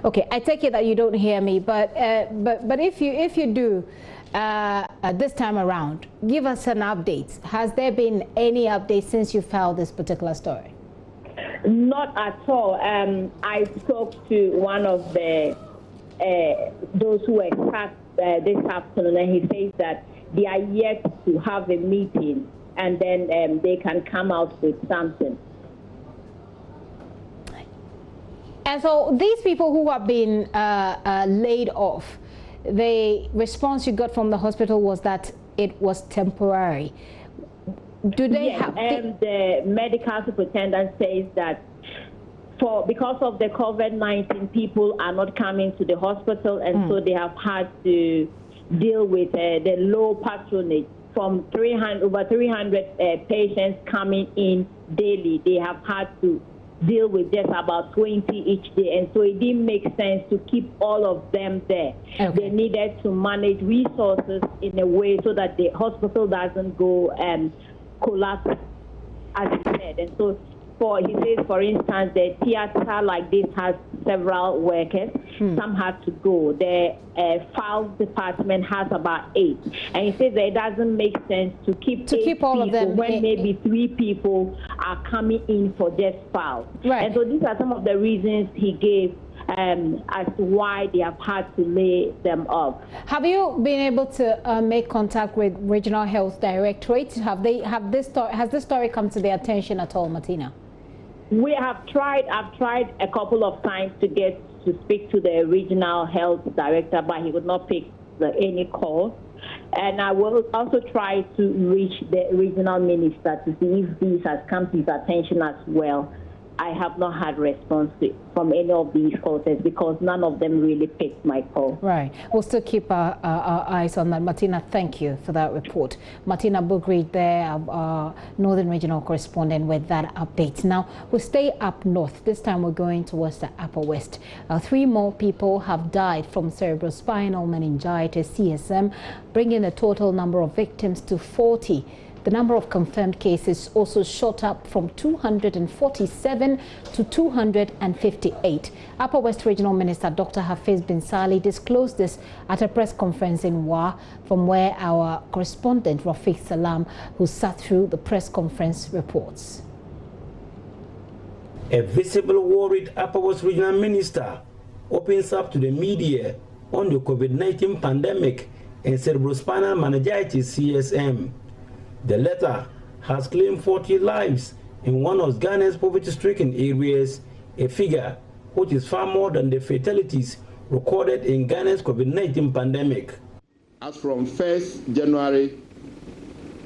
Okay, I take it that you don't hear me, but if you do this time around, give us an update. Has there been any update since you filed this particular story? Not at all. I spoke to one of the those who were tasked this afternoon, and he says that they are yet to have a meeting, and then they can come out with something. And so these people who have been laid off, the response you got from the hospital was that it was temporary. Do they have? The medical superintendent says that because of the COVID-19, people are not coming to the hospital, and so they have had to deal with the low patronage from over 300 patients coming in daily. They have had to deal with just about 20 each day, and so it didn't make sense to keep all of them there. Okay. They needed to manage resources in a way so that the hospital doesn't go and collapse, as he said. And so he says, for instance, the theater like this has several workers. Some had to go. The files department has about 8. And he says that it doesn't make sense to keep all of them when maybe 3 people are coming in for just files. Right. And so these are some of the reasons he gave as to why they have had to lay them off. Have you been able to make contact with Regional Health Directorate? Has this story come to their attention at all, Martina? We have tried. I've tried a couple of times to speak to the Regional Health Director, but he would not pick any call. And I will also try to reach the Regional Minister to see if this has come to his attention as well. I have not had response from any of these calls because none of them really picked my call. Right. We'll still keep our eyes on that. Martina, thank you for that report. Martina Bugreed there, our Northern Regional Correspondent, with that update. Now, we'll stay up north. This time we're going towards the Upper West. 3 more people have died from cerebrospinal meningitis, CSM, bringing the total number of victims to 40. The number of confirmed cases also shot up from 247 to 258. Upper West Regional Minister Dr. Hafiz bin Sali disclosed this at a press conference in Wa, from where our correspondent Rafiq Salam, who sat through the press conference, reports. A visible worried Upper West Regional Minister opens up to the media on the COVID-19 pandemic and cerebrospinal meningitis, CSM. The letter has claimed 40 lives in one of Ghana's poverty-stricken areas, a figure which is far more than the fatalities recorded in Ghana's COVID-19 pandemic. As from 1st January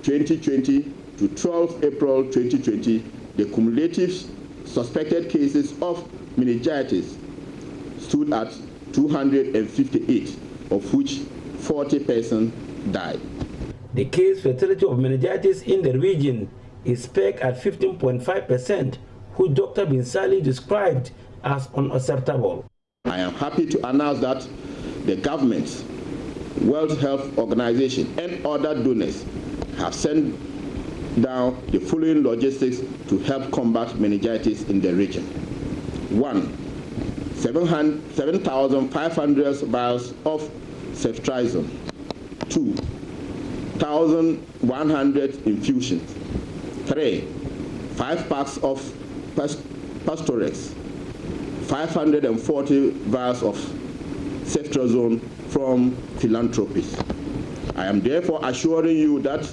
2020 to 12 April 2020, the cumulative suspected cases of meningitis stood at 258, of which 40 persons died. The case fatality of meningitis in the region is pegged at 15.5%, which Dr. bin Sali described as unacceptable. I am happy to announce that the government, World Health Organization, and other donors have sent down the following logistics to help combat meningitis in the region. 1. 7,500 vials of ceftriaxone. 2. 1,100 infusions. 3. 5 packs of Pastorex. 540 vials of ceftriaxone from philanthropists. I am therefore assuring you that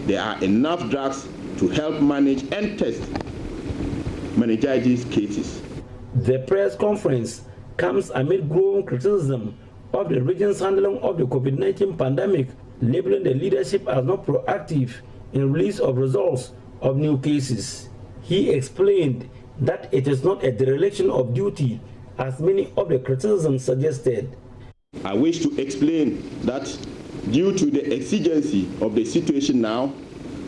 there are enough drugs to help manage and test meningitis cases. The press conference comes amid growing criticism of the region's handling of the COVID-19 pandemic, labeling the leadership as not proactive in release of results of new cases. He explained that it is not a dereliction of duty, as many of the criticisms suggested. I wish to explain that due to the exigency of the situation now,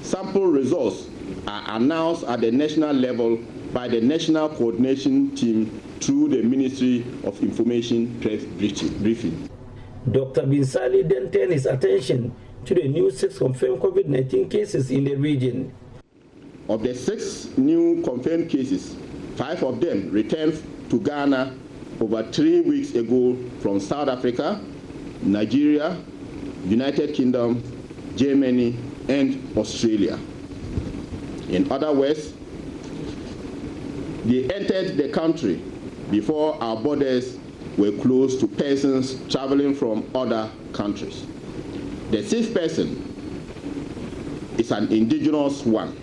sample results are announced at the national level by the National Coordination Team through the Ministry of Information press briefing. Dr. Binsali then turned his attention to the new 6 confirmed COVID-19 cases in the region. Of the 6 new confirmed cases, 5 of them returned to Ghana over 3 weeks ago from South Africa, Nigeria, United Kingdom, Germany, and Australia. In other words, they entered the country before our borders were closed to persons traveling from other countries. The 6th person is an indigenous one.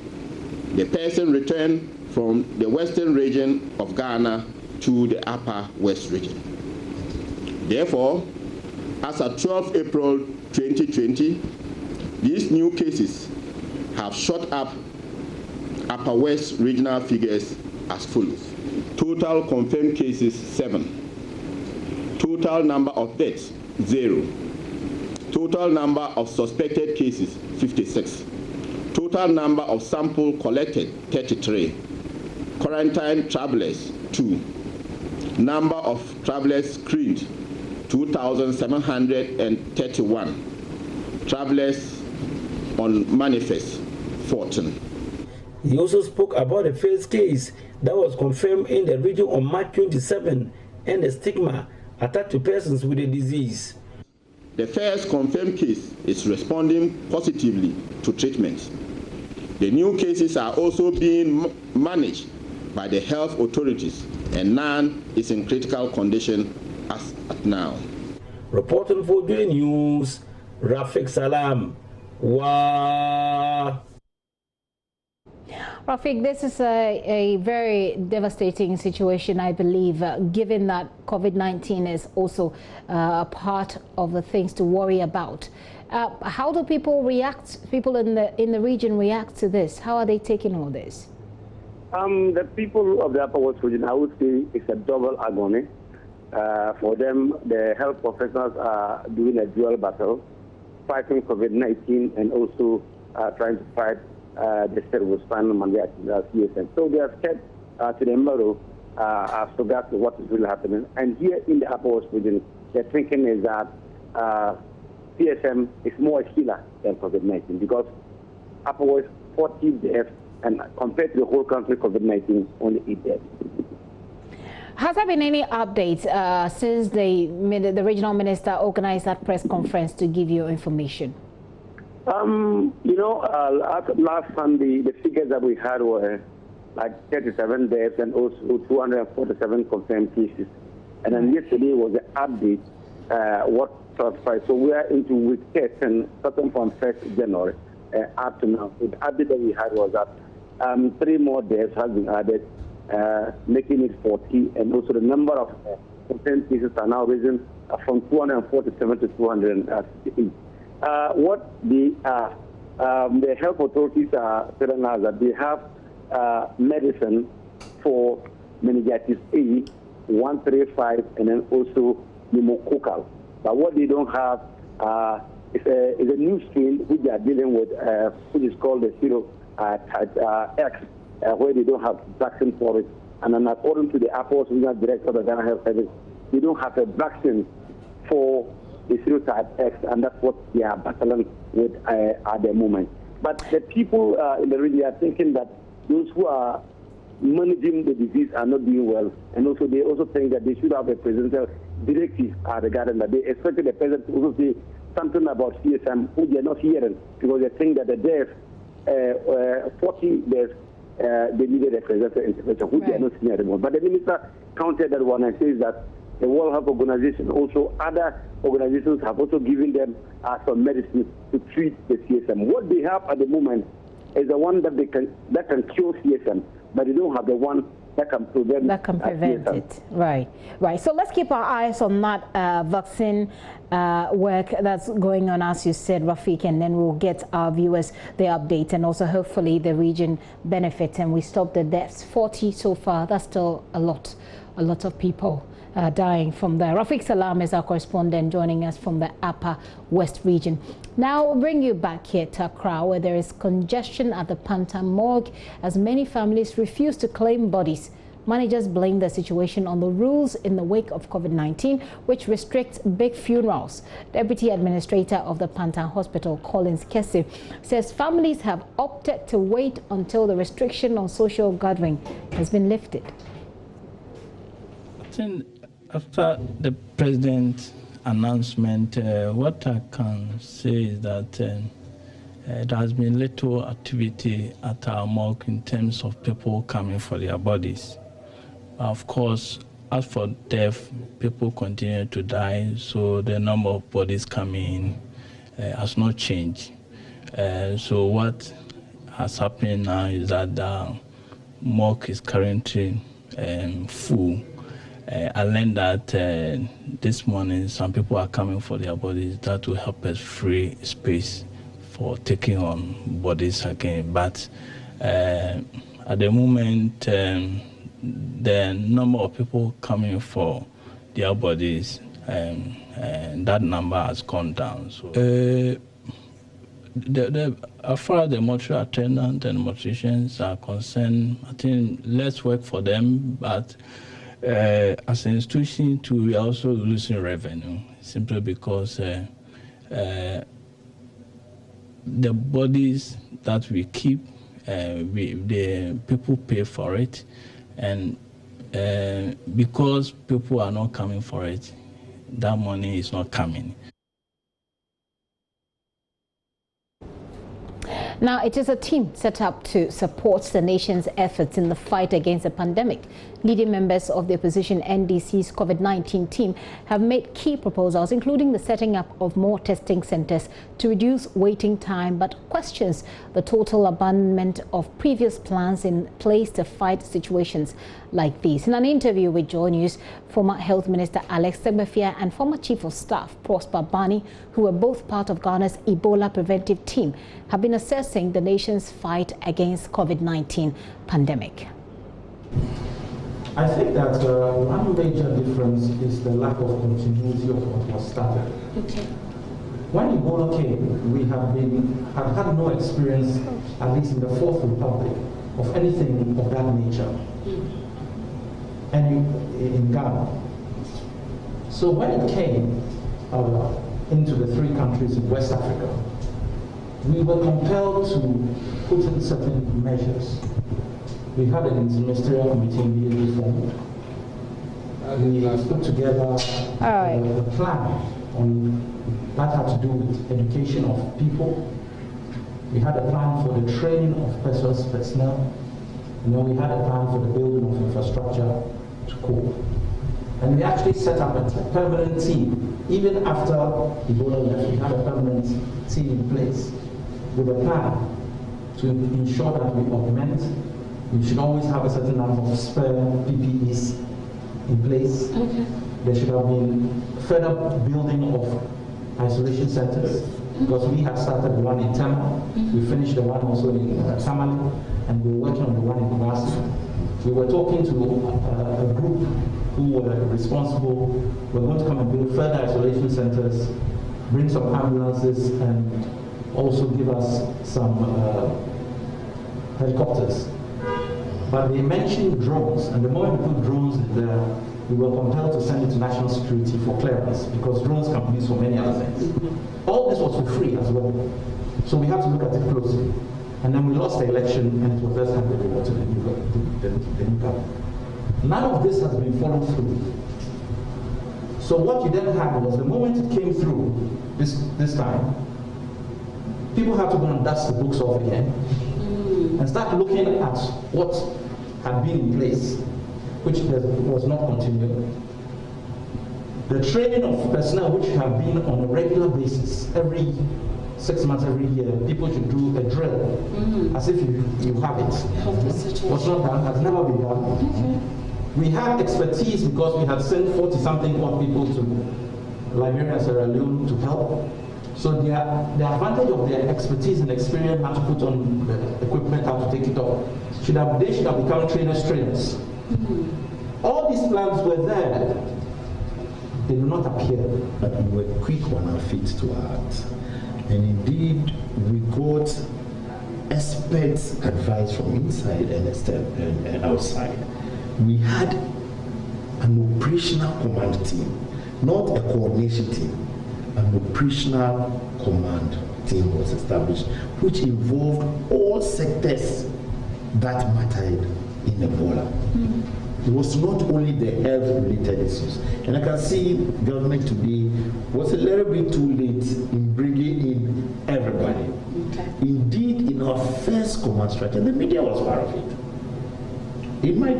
The person returned from the western region of Ghana to the upper west region. Therefore, as of 12 April 2020, these new cases have shot up upper west regional figures as follows. Total confirmed cases 7. Total number of deaths 0. Total number of suspected cases 56. Total number of sample collected 33. Quarantine travelers 2. Number of travelers screened 2,731. Travelers on manifest 14. He also spoke about the first case that was confirmed in the region on March 27 and the stigma attached to persons with the disease. The first confirmed case is responding positively to treatment. The new cases are also being managed by the health authorities, and none is in critical condition as at now. Reporting for JoyNews, Rafiq Salam. Wow. Rafiq, this is a very devastating situation, I believe, given that COVID-19 is also a part of the things to worry about. How do people react? People in the region react to this? How are they taking all this? The people of the Upper West region, I would say, it's a double agony. For them, the health professionals are doing a dual battle, fighting COVID-19 and also trying to fight the cerebrospinal meningitis, CSM. So they are scared to the marrow as regards to what is really happening. And here in the Upper West region, their thinking is that CSM is more a killer than COVID-19 because Upper West 40 deaths, and compared to the whole country, COVID-19 only 8 deaths. Has there been any updates since the regional minister organized that press conference to give you information? Last Sunday, the figures that we had were like 37 deaths and also 247 confirmed cases. And then yesterday was the update, what transpired. So we are into week 10, starting from 1st January up to now. So the update that we had was that 3 more deaths has been added, making it 40. And also the number of confirmed cases are now risen from 247 to 258. What the health authorities are telling us that they have medicine for meningitis A, 135, and then also pneumococcal. But what they don't have is a new strain which they are dealing with, which is called the serotype X, where they don't have vaccine for it. And then according to the Upper West Regional Director of the Ghana Health Service, they don't have a vaccine for the serotype X, and that's what they are battling with at the moment. But the people in the region are thinking that those who are managing the disease are not doing well, and also they also think that they should have a presidential directive regarding that. They expected the president to also say something about CSM, which they are not hearing, because they think that the deaths, 40 deaths, they needed a presidential intervention, which they are not seeing anymore. But the minister countered that one and says that the World Health Organization, also other organizations have also given them some medicine to treat the CSM. What they have at the moment is the one that can cure CSM, but they don't have the one that can prevent it. Right. So let's keep our eyes on that vaccine work that's going on, as you said, Rafiq, and then we'll get our viewers the update, and also hopefully the region benefits and we stop the deaths. 40 so far. That's still a lot of people dying from there. Rafiq Salam is our correspondent joining us from the Upper West region. Now we'll bring you back here to Accra, where there is congestion at the Panta morgue as many families refuse to claim bodies. Managers blame the situation on the rules in the wake of COVID-19, which restricts big funerals. Deputy Administrator of the Pantan Hospital, Collins Kese, says families have opted to wait until the restriction on social gathering has been lifted. I think after the president's announcement, what I can say is that there has been little activity at our morgue in terms of people coming for their bodies. Of course, as for death, people continue to die, so the number of bodies coming in has not changed. So what has happened now is that the morgue is currently full. I learned that this morning some people are coming for their bodies. That will help us free space for taking on bodies again. But at the moment, the number of people coming for their bodies, that number has gone down. So, as far as the mortuary attendant and morticians are concerned, I think let's work for them. But as an institution, too, we are also losing revenue simply because the bodies that we keep, the people pay for it, and because people are not coming for it, that money is not coming. Now, it is a team set up to support the nation's efforts in the fight against the pandemic. Leading members of the opposition NDC's COVID-19 team have made key proposals, including the setting up of more testing centers to reduce waiting time, but questions the total abandonment of previous plans in place to fight situations like these. In an interview with JoyNews, former Health Minister Alex Segbefia and former Chief of Staff Prosper Bani, who were both part of Ghana's Ebola preventive team, have been assessing the nation's fight against COVID-19 pandemic. I think that one major difference is the lack of continuity of what was started. Okay. When Ebola came, we have had no experience, at least in the Fourth Republic, of anything of that nature. And in Ghana. So when it came into the three countries in West Africa, we were compelled to put in certain measures. We had an interministerial committee immediately formed. We put together a plan that had to do with education of people. We had a plan for the training of personnel. And then we had a plan for the building of infrastructure to cope. And we actually set up a permanent team. Even after Ebola left, we had a permanent team in place with a plan to ensure that we augment. We should always have a certain number of spare PPEs in place. Okay. There should have been further building of isolation centers, because we had started the one in Tema. We finished the one also in Tamale, and we were working on the one in Kumasi. We were talking to a group who were responsible. We're going to come and build further isolation centers, bring some ambulances, and also give us some helicopters. But they mentioned drones, and the moment we put drones in there, we were compelled to send it to national security for clearance, because drones can be used for many other things. All this was for free as well. So we had to look at it closely. And then we lost the election, and it was just handed over to the new government. None of this has been followed through. So what you then had was, the moment it came through this time, people had to go and dust the books off again and start looking at what had been in place, which was not continued. The training of personnel, which have been on a regular basis, every 6 months, every year, people should do a drill as if you have it. Was not done, has never been done. Okay. We had expertise because we had sent 40-something people to Liberia and Sierra Leone to help. So the advantage of their expertise and experience, how to put on the equipment, how to take it off, they should have become trainers. All these plans were there. They do not appear. But we were quick on our feet to act. And indeed, we got experts' advice from inside and outside. we had an operational command team, not a coordination team. An operational command team was established, which involved all sectors that mattered in Ebola. It was not only the health-related issues. And I can see government today was a little bit too late in bringing in everybody. Okay. Indeed, in our first command structure, the media was part of it. In my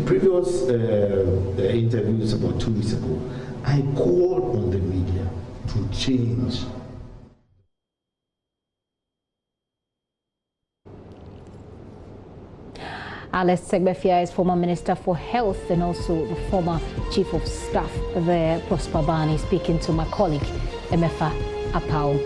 previous interviews about 2 weeks ago, I called on the media to change. Alex Segbefia is former Minister for Health and also the former Chief of Staff there, Prosper Barney, speaking to my colleague, Emefa Apau.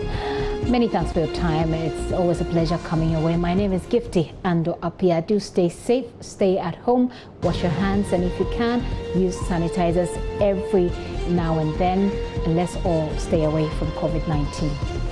Many thanks for your time. It's always a pleasure coming your way. My name is Gifty Ando Apia. Do stay safe, stay at home, wash your hands, and if you can, use sanitizers every now and then, and let's all stay away from COVID-19.